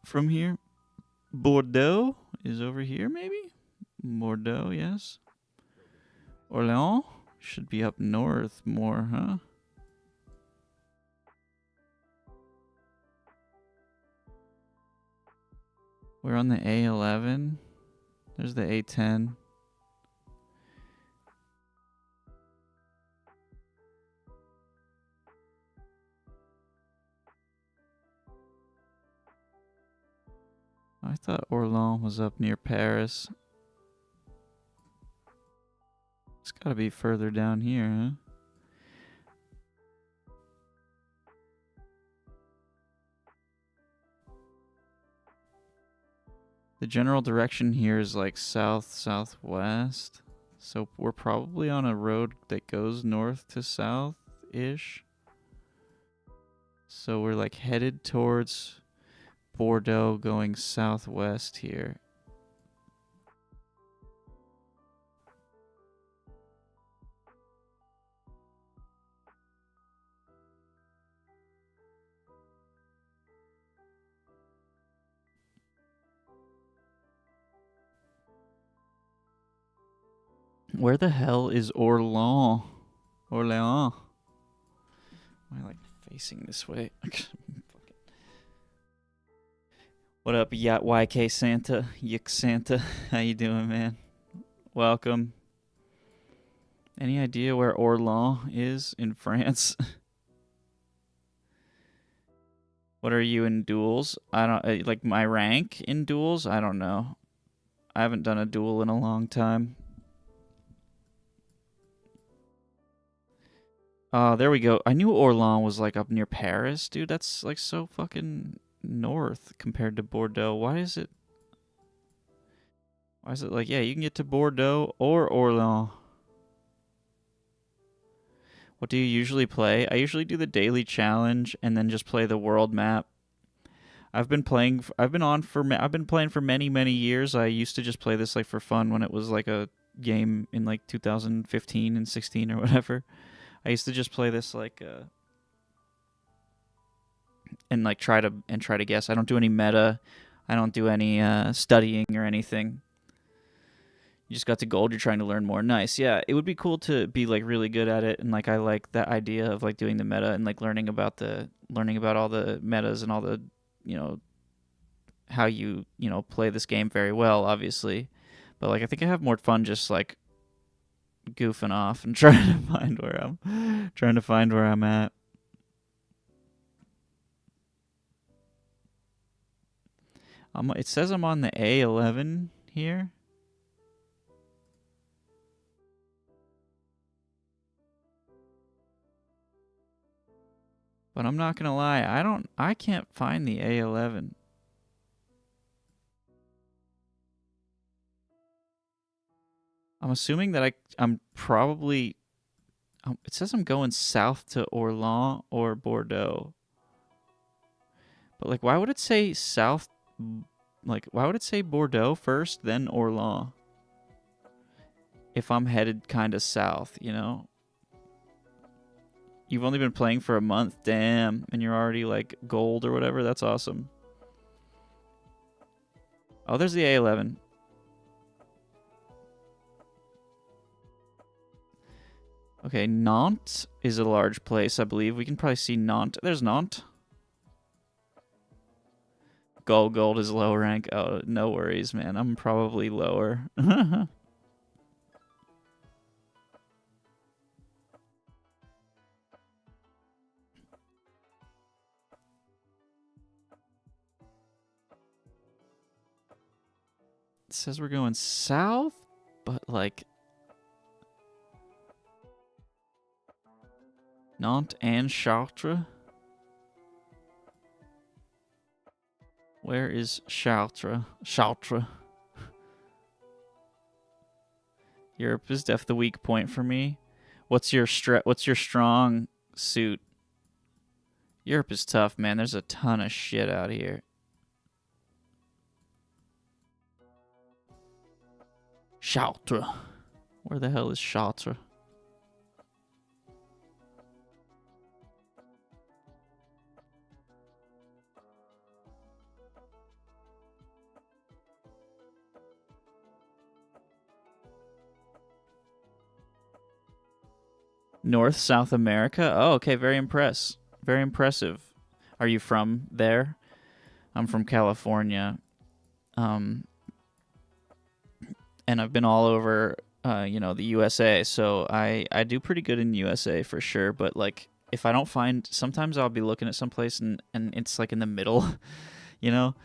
From here. Bordeaux is over here, maybe? Bordeaux, yes. Orléans should be up north more, huh? We're on the A11. There's the A10. I thought Orléans was up near Paris. It's gotta be further down here, huh? The general direction here is like south-southwest. So we're probably on a road that goes north to south-ish. So we're like headed towards Bordeaux going southwest here. Where the hell is Orléans? Orléans. Am I like facing this way? What up, YK Santa? Yick Santa. How you doing, man? Welcome. Any idea where Orléans is in France? What are you in duels? I don't like my rank in duels. I don't know. I haven't done a duel in a long time. There we go. I knew Orléans was like up near Paris, dude. That's like so fucking north compared to Bordeaux. Why is it like, yeah, you can get to Bordeaux or Orléans. What do you usually play? I usually do the daily challenge and then just play the world map. I've been playing for many years. I used to just play this like for fun when it was like a game in like 2015 and 16 or whatever. I used to just play this like and like try to guess. I don't do any meta. I don't do any studying or anything. You just got to gold, you're trying to learn more. Nice. Yeah, it would be cool to be like really good at it, and like I like that idea of like doing the meta and like learning about all the metas and all the, you know, how you play this game very well, obviously. But like I think I have more fun just like goofing off and trying to find where I'm at. It says I'm on the A11 here. But I'm not gonna lie, I can't find the A11. I'm assuming that I'm probably. It says I'm going south to Orléans or Bordeaux. But like, why would it say south? Like, why would it say Bordeaux first, then Orléans? If I'm headed kind of south, you know. You've only been playing for a month, damn, and you're already like gold or whatever. That's awesome. Oh, there's the A11. Okay, Nantes is a large place, I believe. We can probably see Nantes. There's Nantes. Gold is low rank. Oh, no worries, man. I'm probably lower. It says we're going south, but like Nantes and Chartres. Where is Chartres? Chartres. Europe is def the weak point for me. What's your strong suit? Europe is tough, man. There's a ton of shit out here. Chartres. Where the hell is Chartres? North, South America? Oh, okay. Very impressive. Are you from there? I'm from California. And I've been all over, the USA. So I do pretty good in USA for sure. But, like, if I don't find... Sometimes I'll be looking at someplace and it's, like, in the middle, you know?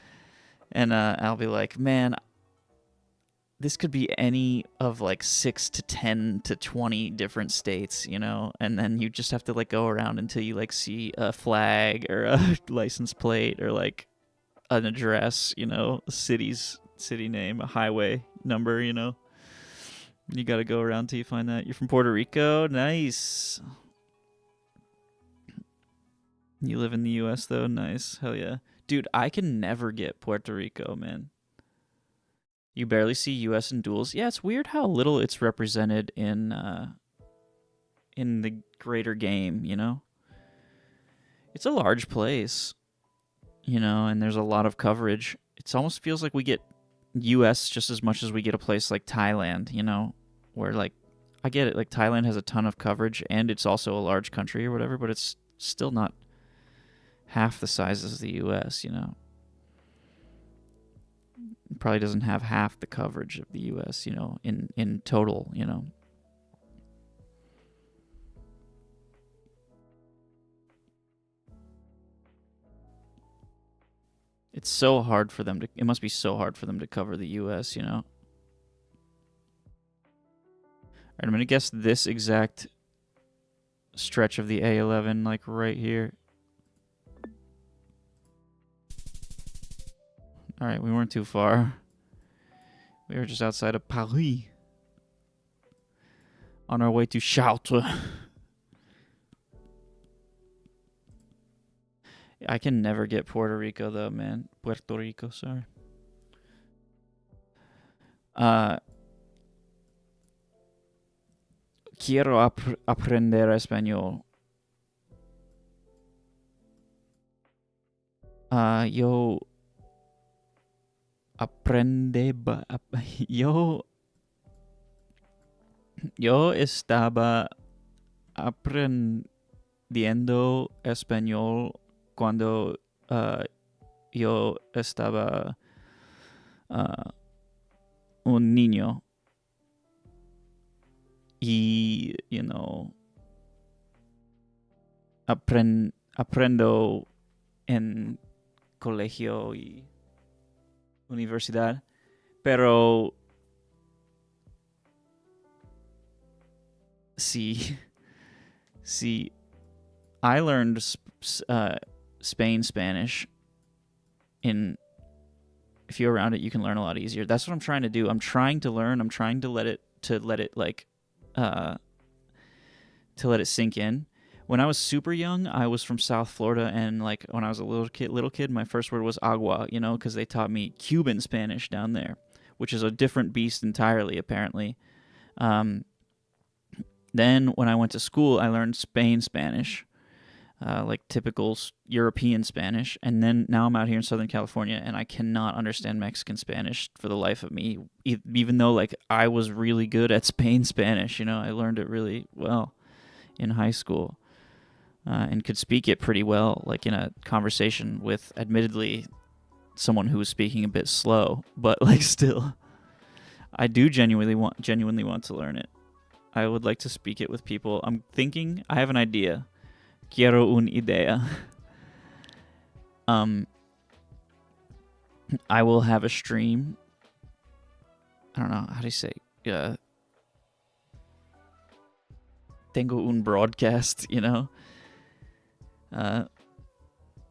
And I'll be like, man... This could be any of like 6 to 10 to 20 different states, you know, and then you just have to like go around until you like see a flag or a license plate or like an address, you know, a city name, a highway number, you know. You got to go around till you find that. You're from Puerto Rico? Nice. You live in the US though? Nice. Hell yeah. Dude, I can never get Puerto Rico, man. You barely see U.S. in duels. Yeah, it's weird how little it's represented in the greater game, you know? It's a large place, you know, and there's a lot of coverage. It almost feels like we get U.S. just as much as we get a place like Thailand, you know? Where, like, I get it, like, Thailand has a ton of coverage, and it's also a large country or whatever, but it's still not half the size as the U.S., you know? Probably doesn't have half the coverage of the U.S., you know, in total, you know. It's so hard for them to... It must be so hard for them to cover the U.S., you know. All right, I'm going to guess this exact stretch of the A11, like right here. All right, we weren't too far. We were just outside of Paris. On our way to Chartres. I can never get Puerto Rico, though, man. Puerto Rico, sorry. Quiero aprender español. Yo... Yo estaba aprendiendo español cuando yo estaba un niño. Y, you know, aprendo en colegio y universidad, pero see, I learned Spain Spanish. If you're around it, you can learn a lot easier. That's what I'm trying to do. I'm trying to learn. I'm trying to let it sink in. When I was super young, I was from South Florida, and like when I was a little kid, my first word was agua, you know, because they taught me Cuban Spanish down there, which is a different beast entirely, apparently. Then when I went to school, I learned Spain Spanish, like typical European Spanish, and then now I'm out here in Southern California, and I cannot understand Mexican Spanish for the life of me, even though like I was really good at Spain Spanish, you know, I learned it really well in high school. And could speak it pretty well, like in a conversation with, admittedly, someone who was speaking a bit slow, but like still, I do genuinely want to learn it. I would like to speak it with people. I'm thinking, I have an idea. Quiero una idea. I will have a stream. I don't know, how do you say? Tengo un broadcast, you know?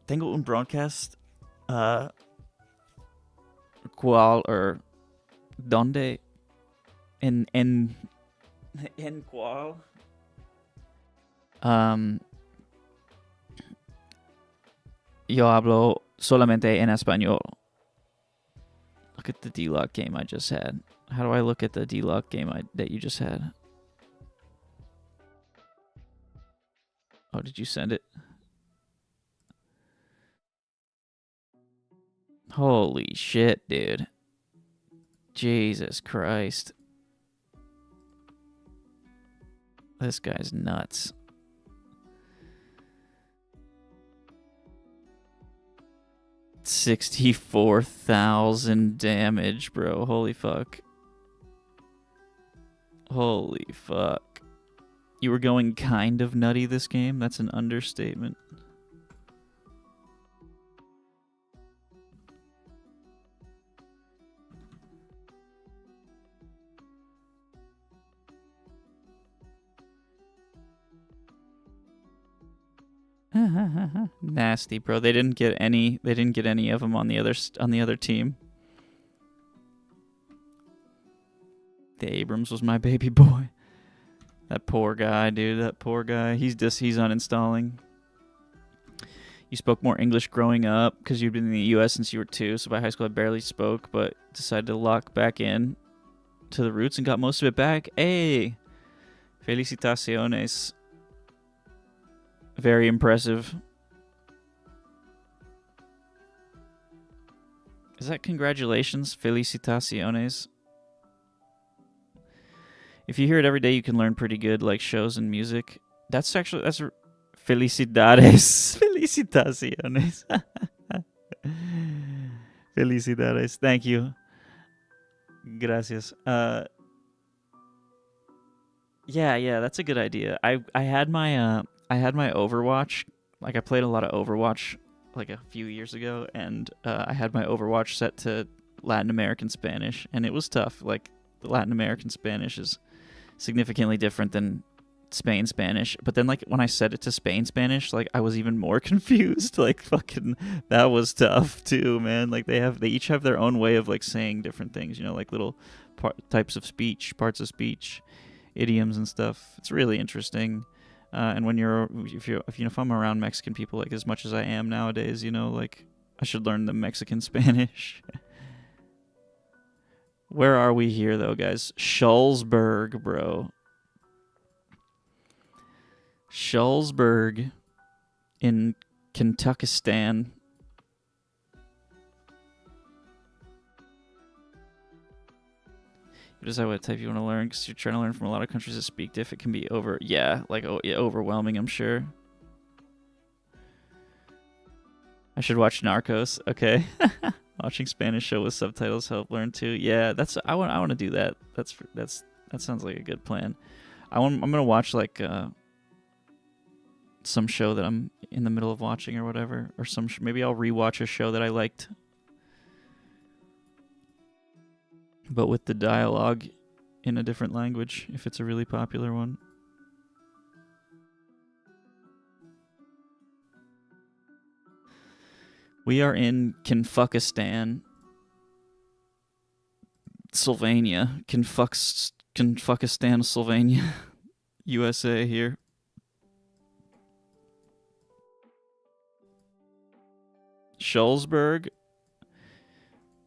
Tengo un broadcast cual or donde en cual yo hablo solamente en español. Look at the D-Lock game I just had. How do I look at the D-Lock game that you just had? Oh, did you send it? Holy shit, dude. Jesus Christ. This guy's nuts. $64,000 damage, bro. Holy fuck. Holy fuck. You were going kind of nutty this game? That's an understatement. Nasty, bro. They didn't get any of them on the other team. The Abrams was my baby boy. That poor guy, dude. That poor guy. He's uninstalling. You spoke more English growing up because you'd been in the U.S. since you were 2, so by high school I barely spoke, but decided to lock back in to the roots and got most of it back. Hey! Felicitaciones. Very impressive. Is that congratulations? Felicitaciones. If you hear it every day, you can learn pretty good, like shows and music. That's felicidades. Felicitaciones. Felicidades. Thank you. Gracias. Yeah, that's a good idea. I had my Overwatch. Like, I played a lot of Overwatch like a few years ago, and I had my Overwatch set to Latin American Spanish, and it was tough. Like, the Latin American Spanish is significantly different than Spain Spanish. But then, like, when I set it to Spain Spanish, like, I was even more confused. Like, fucking, that was tough too, man. Like, they each have their own way of, like, saying different things, you know, like little types of speech, parts of speech, idioms and stuff. It's really interesting. And when if I'm around Mexican people, like, as much as I am nowadays, you know, like, I should learn the Mexican Spanish. Where are we here, though, guys? Schulzberg, bro. Schulzberg in Kentuckistan. What is that what type you want to learn? Because you're trying to learn from a lot of countries that speak diff. It can be overwhelming, I'm sure. I should watch Narcos. Okay. Watching Spanish show with subtitles help learn too. Yeah, I want to do that. That sounds like a good plan. I'm gonna watch like some show that I'm in the middle of watching or whatever, or maybe I'll rewatch a show that I liked, but with the dialogue in a different language if it's a really popular one. We are in Kenfuckistan, Sylvania. Kenfuckistan, Sylvania, USA here. Schulzberg.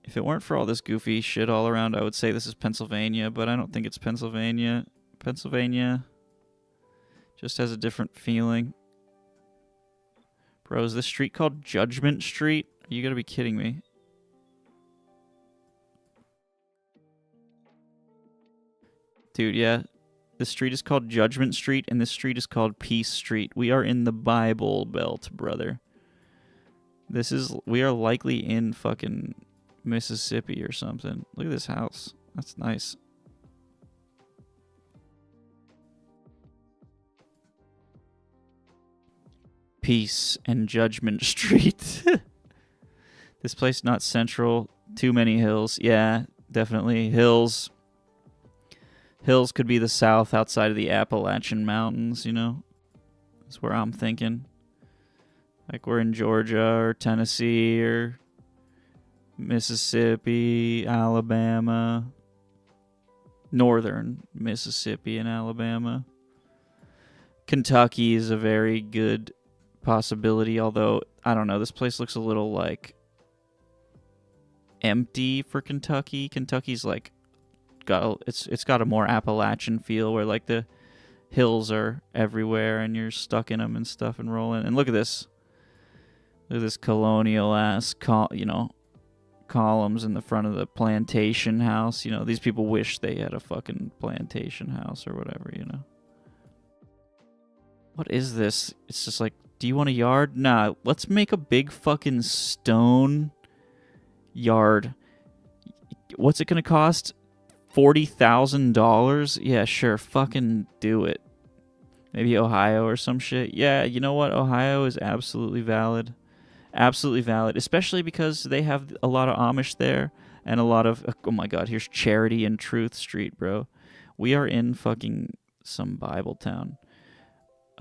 If it weren't for all this goofy shit all around, I would say this is Pennsylvania, but I don't think it's Pennsylvania. Pennsylvania just has a different feeling. Bro, is this street called Judgment Street? You gotta be kidding me. Dude, yeah. This street is called Judgment Street, and this street is called Peace Street. We are in the Bible Belt, brother. We are likely in fucking Mississippi or something. Look at this house. That's nice. Peace and Judgment Street. This place not central. Too many hills. Yeah, definitely. Hills. Hills could be the south outside of the Appalachian Mountains, you know? That's where I'm thinking. Like we're in Georgia or Tennessee or Mississippi, Alabama, northern Mississippi and Alabama. Kentucky is a very good possibility, although I don't know, this place looks a little like empty for Kentucky. Kentucky's like it's got a more Appalachian feel where like the hills are everywhere and you're stuck in them and stuff and rolling. And look at this colonial ass columns in the front of the plantation house. These people wish they had a fucking plantation house or whatever. What is this? It's just like, do you want a yard? Nah, let's make a big fucking stone yard. What's it gonna cost? $40,000? Yeah, sure. Fucking do it. Maybe Ohio or some shit. Yeah, you know what? Ohio is absolutely valid. Absolutely valid. Especially because they have a lot of Amish there and a lot of... Oh my god, here's Charity and Truth Street, bro. We are in fucking some Bible town.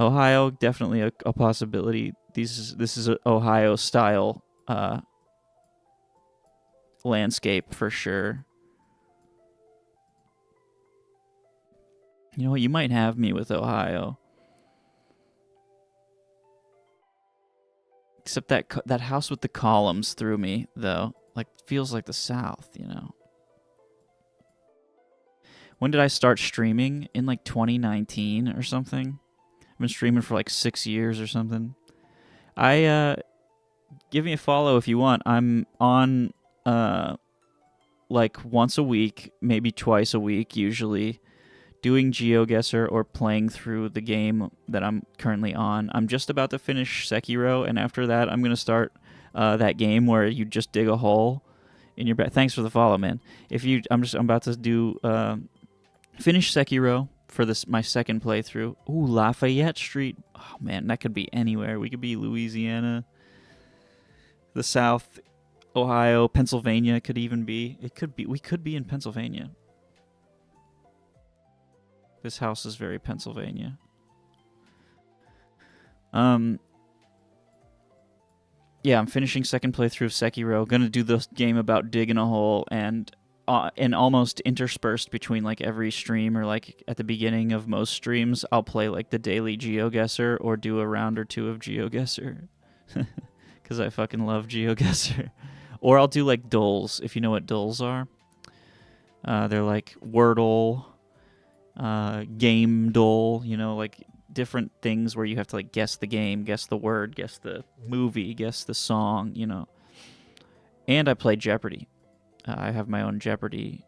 Ohio, definitely a possibility. This is an Ohio-style landscape for sure. You know what? You might have me with Ohio. Except that house with the columns threw me, though. Like, feels like the South, When did I start streaming? In like 2019 or something? I've been streaming for like 6 years or something. Give me a follow if you want. I'm on like once a week, maybe twice a week usually, doing GeoGuessr or playing through the game that I'm currently on. I'm just about to finish Sekiro, and after that, I'm gonna start that game where you just dig a hole in your back. Thanks for the follow, man. I'm about to do finish Sekiro for my second playthrough. Ooh, Lafayette Street. Oh man, that could be anywhere. We could be Louisiana, the South, Ohio, Pennsylvania. Could even be. It could be. We could be in Pennsylvania. This house is very Pennsylvania. Yeah, I'm finishing second playthrough of Sekiro. Gonna do this game about digging a hole, and almost interspersed between like every stream or like at the beginning of most streams, I'll play like the daily GeoGuessr or do a round or two of GeoGuessr. Because I fucking love GeoGuessr. Or I'll do like dulls, if you know what dulls are. They're like Wordle, game dull, like different things where you have to like guess the game, guess the word, guess the movie, guess the song, And I play Jeopardy. I have my own Jeopardy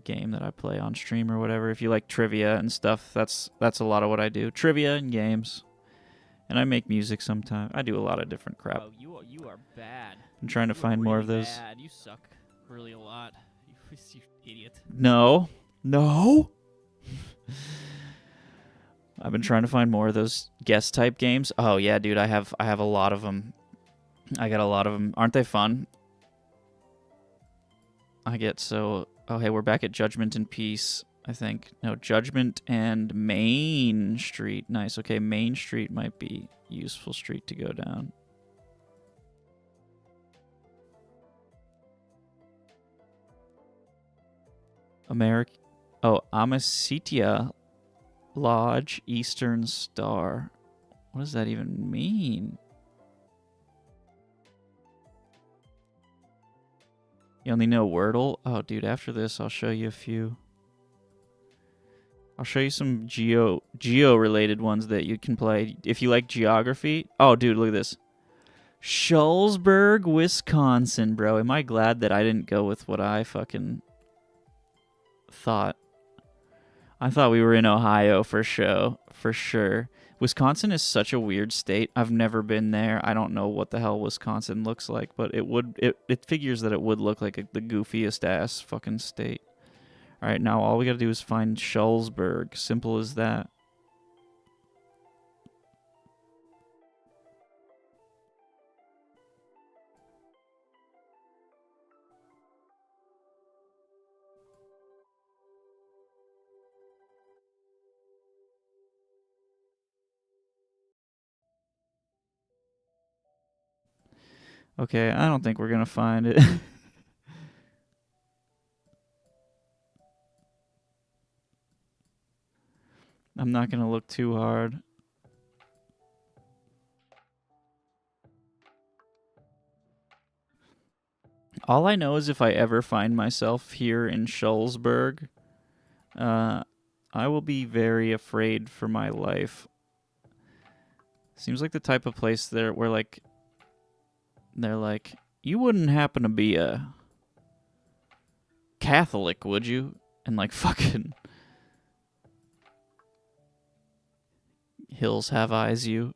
game that I play on stream or whatever. If you like trivia and stuff, that's a lot of what I do. Trivia and games. And I make music sometimes. I do a lot of different crap. Oh, you are bad. I'm trying to find more of those. Bad. You suck really a lot. You idiot. No. I've been trying to find more of those guest type games. Oh yeah, dude, I have a lot of them. I got a lot of them. Aren't they fun? Oh hey, we're back at Judgment and Peace, I think. No, Judgment and Main Street. Nice. Okay, Main Street might be a useful street to go down. Amicitia Lodge, Eastern Star. What does that even mean? You only know Wordle? Oh, dude, after this, I'll show you a few. I'll show you some geo-related ones that you can play. If you like geography... Oh, dude, look at this. Shullsburg, Wisconsin, bro. Am I glad that I didn't go with what I fucking thought? I thought we were in Ohio for sure. Wisconsin is such a weird state. I've never been there. I don't know what the hell Wisconsin looks like, but it figures that it would look like the goofiest ass fucking state. All right, now all we got to do is find Shullsburg. Simple as that. Okay, I don't think we're going to find it. I'm not gonna look too hard. All I know is if I ever find myself here in Schulzberg, I will be very afraid for my life. Seems like the type of place there where like they're like, you wouldn't happen to be a Catholic, would you? And like fucking Hills Have Eyes you.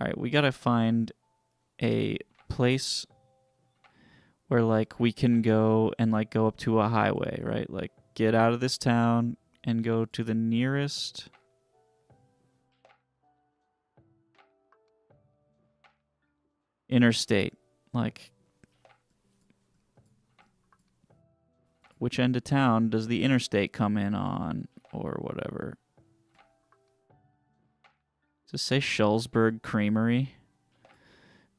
Alright, we gotta find a place where like we can go and like go up to a highway, right? Like get out of this town and go to the nearest interstate. Like, which end of town does the interstate come in on or whatever? Does it say Schulzberg Creamery?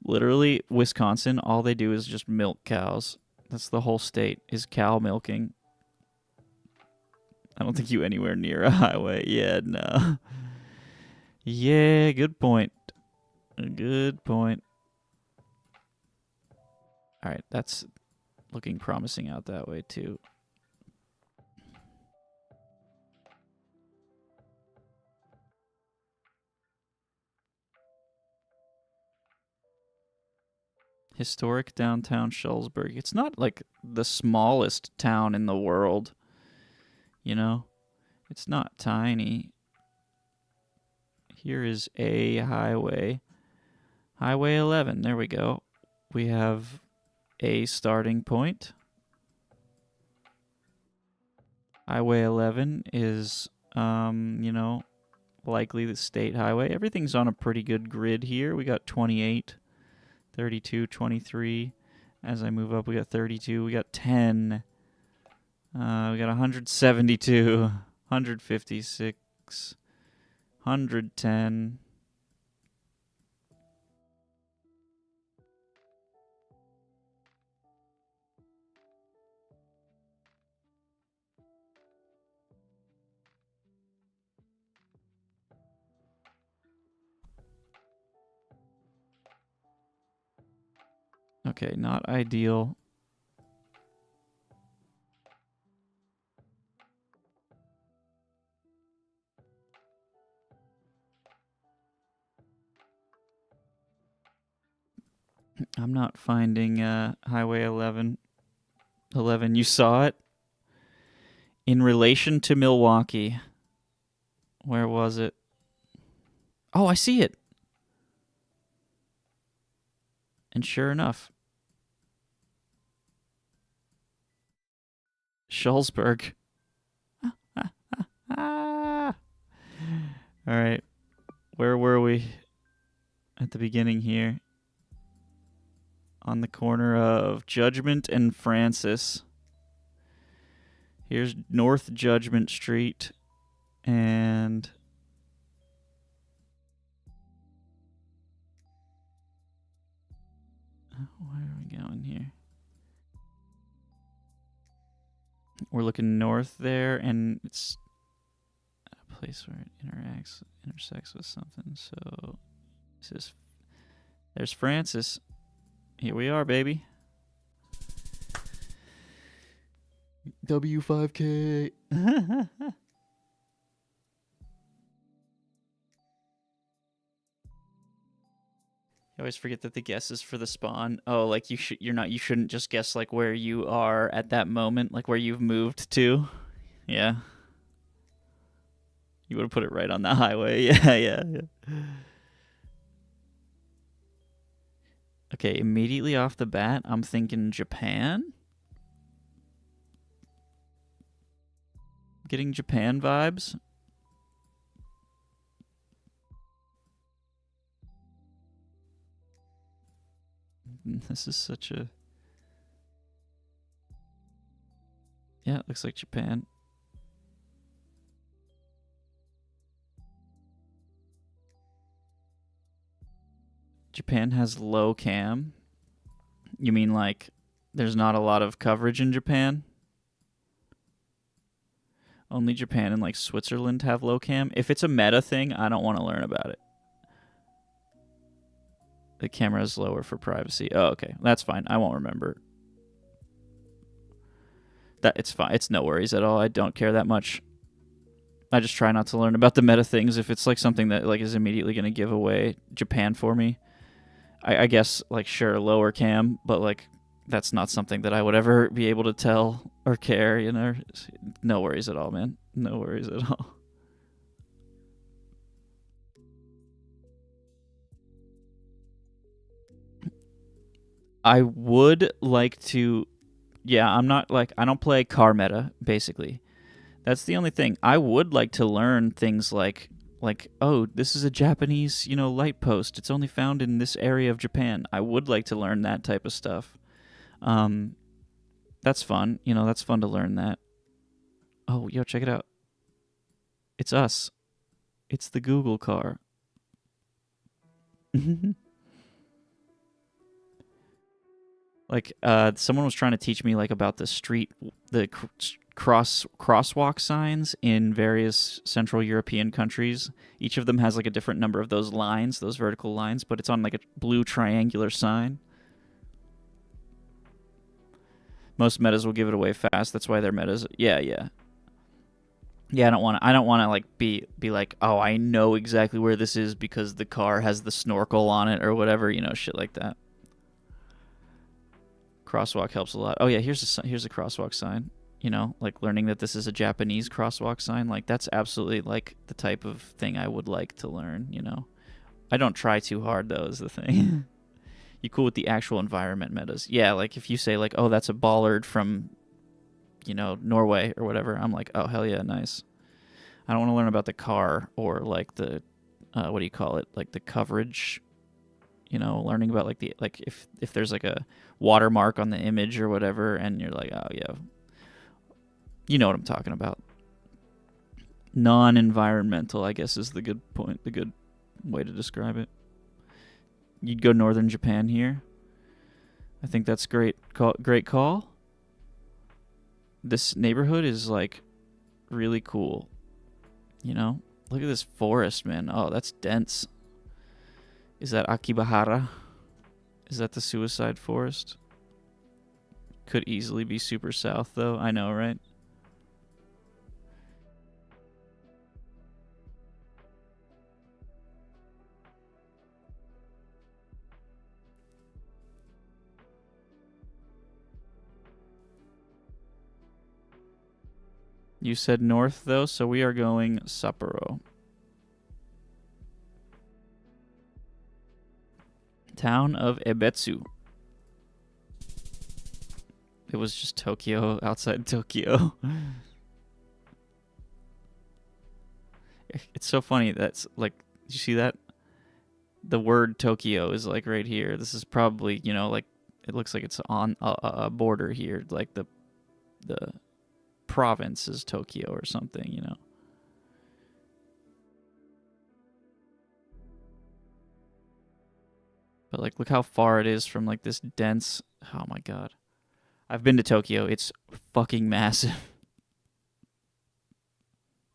Literally, Wisconsin, all they do is just milk cows. That's the whole state, is cow milking. I don't think you anywhere near a highway. Yeah, no. Yeah, good point. Good point. Alright, that's looking promising out that way, too. Historic downtown Schulzberg. It's not like the smallest town in the world. You know? It's not tiny. Here is a highway. Highway 11. There we go. We have a starting point. Highway 11 is, you know, likely the state highway. Everything's on a pretty good grid here. We got 28. 32, 23. As I move up, we got 32. We got 10. We got 172, 156, 110. Okay, not ideal. I'm not finding Highway 11. 11, you saw it? In relation to Milwaukee. Where was it? Oh, I see it. And sure enough, Schulzberg. All right. Where were we at the beginning here? On the corner of Judgment and Francis. Here's North Judgment Street. And where are we going here? We're looking north there, and it's a place where it intersects with something. So there's Francis. Here we are, baby. W5K. You always forget that the guess is for the spawn. Oh, like you shouldn't just guess like where you are at that moment, like where you've moved to. Yeah. You would have put it right on the highway. Yeah. Okay, immediately off the bat, I'm thinking Japan. Getting Japan vibes. This is such a... Yeah, it looks like Japan. Japan has low cam. You mean like there's not a lot of coverage in Japan. Only Japan and like Switzerland have low cam. If it's a meta thing, I don't want to learn about it. The camera is lower for privacy. Oh, okay. That's fine. I won't remember. That it's fine. It's no worries at all. I don't care that much. I just try not to learn about the meta things if it's like something that like is immediately going to give away Japan for me. I guess like sure lower cam, but like that's not something that I would ever be able to tell or care, you know. No worries at all, man. No worries at all. I would like to, yeah, I'm not like, I don't play car meta, basically. That's the only thing. I would like to learn things like, oh, this is a Japanese, you know, light post. It's only found in this area of Japan. I would like to learn that type of stuff. That's fun. You know, that's fun to learn that. Oh, yo, check it out. It's us. It's the Google car. Like, someone was trying to teach me like about the crosswalk signs in various Central European countries. Each of them has like a different number of those lines, those vertical lines, but it's on like a blue triangular sign. Most metas will give it away fast. That's why they're metas. Yeah. Yeah, I don't want to like be like, "Oh, I know exactly where this is because the car has the snorkel on it or whatever, you know, shit like that." Crosswalk helps a lot. Oh yeah, here's a crosswalk sign. You know, like learning that this is a Japanese crosswalk sign, like that's absolutely like the type of thing I would like to learn, you know. I don't try too hard though, is the thing. You cool with the actual environment metas? Yeah, like if you say like, "Oh, that's a bollard from, you know, Norway or whatever," I'm like, "Oh, hell yeah, nice." I don't want to learn about the car or like the what do you call it? Like the coverage, you know, learning about like the like if there's like a watermark on the image or whatever and you're like, "Oh, yeah." You know what I'm talking about. Non-environmental, I guess, is the good point, the good way to describe it. You'd go northern Japan here. I think that's great call. This neighborhood is like really cool. You know? Look at this forest, man. Oh, that's dense. Is that Akibahara? Is that the suicide forest? Could easily be super south though. I know, right? You said north, though, so we are going Sapporo. Town of Ebetsu. It was just Tokyo outside Tokyo. It's so funny. That's like, did you see that? The word Tokyo is like right here. This is probably, you know, like it looks like it's on a border here. Like the province is Tokyo or something, you know. But like look how far it is from like this dense, oh my god. I've been to Tokyo. It's fucking massive.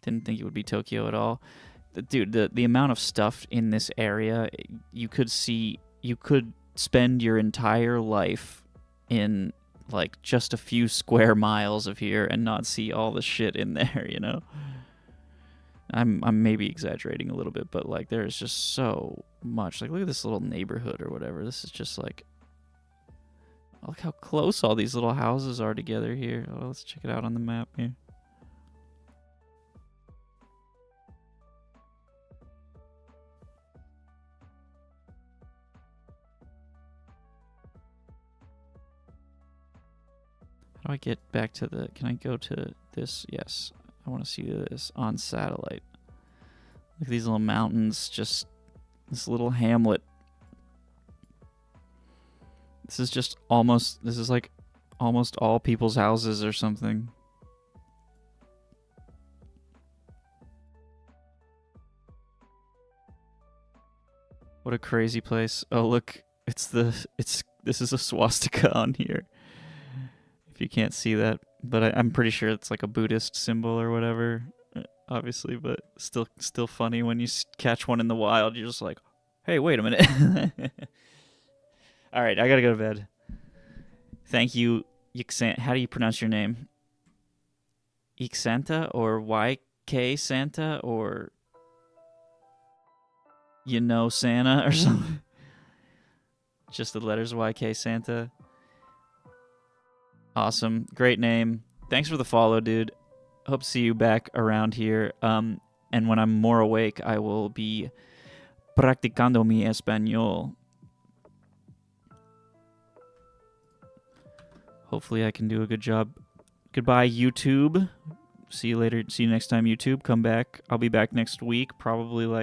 Didn't think it would be Tokyo at all. Dude, the amount of stuff in this area, you could spend your entire life in like just a few square miles of here and not see all the shit in there, you know. I'm maybe exaggerating a little bit, but like there's just so much. Like look at this little neighborhood or whatever. This is just like, look how close all these little houses are together here. Oh, let's check it out on the map here. How do I get back to the... Can I go to this? Yes. I want to see this on satellite. Look at these little mountains. Just this little hamlet. This is just almost... This is like almost all people's houses or something. What a crazy place. Oh, look. This is a swastika on here. if you can't see that, but I'm pretty sure it's like a Buddhist symbol or whatever, obviously, but still funny when you catch one in the wild. You're just like, hey, wait a minute. All right, I gotta go to bed. Thank you, Yxan. How do you pronounce your name? Yxanta or YK Santa or Santa or something? Just the letters YK Santa. Awesome. Great name. Thanks for the follow, dude. Hope to see you back around here. And when I'm more awake, I will be practicando mi español. Hopefully I can do a good job. Goodbye, YouTube. See you later. See you next time, YouTube. Come back. I'll be back next week, probably like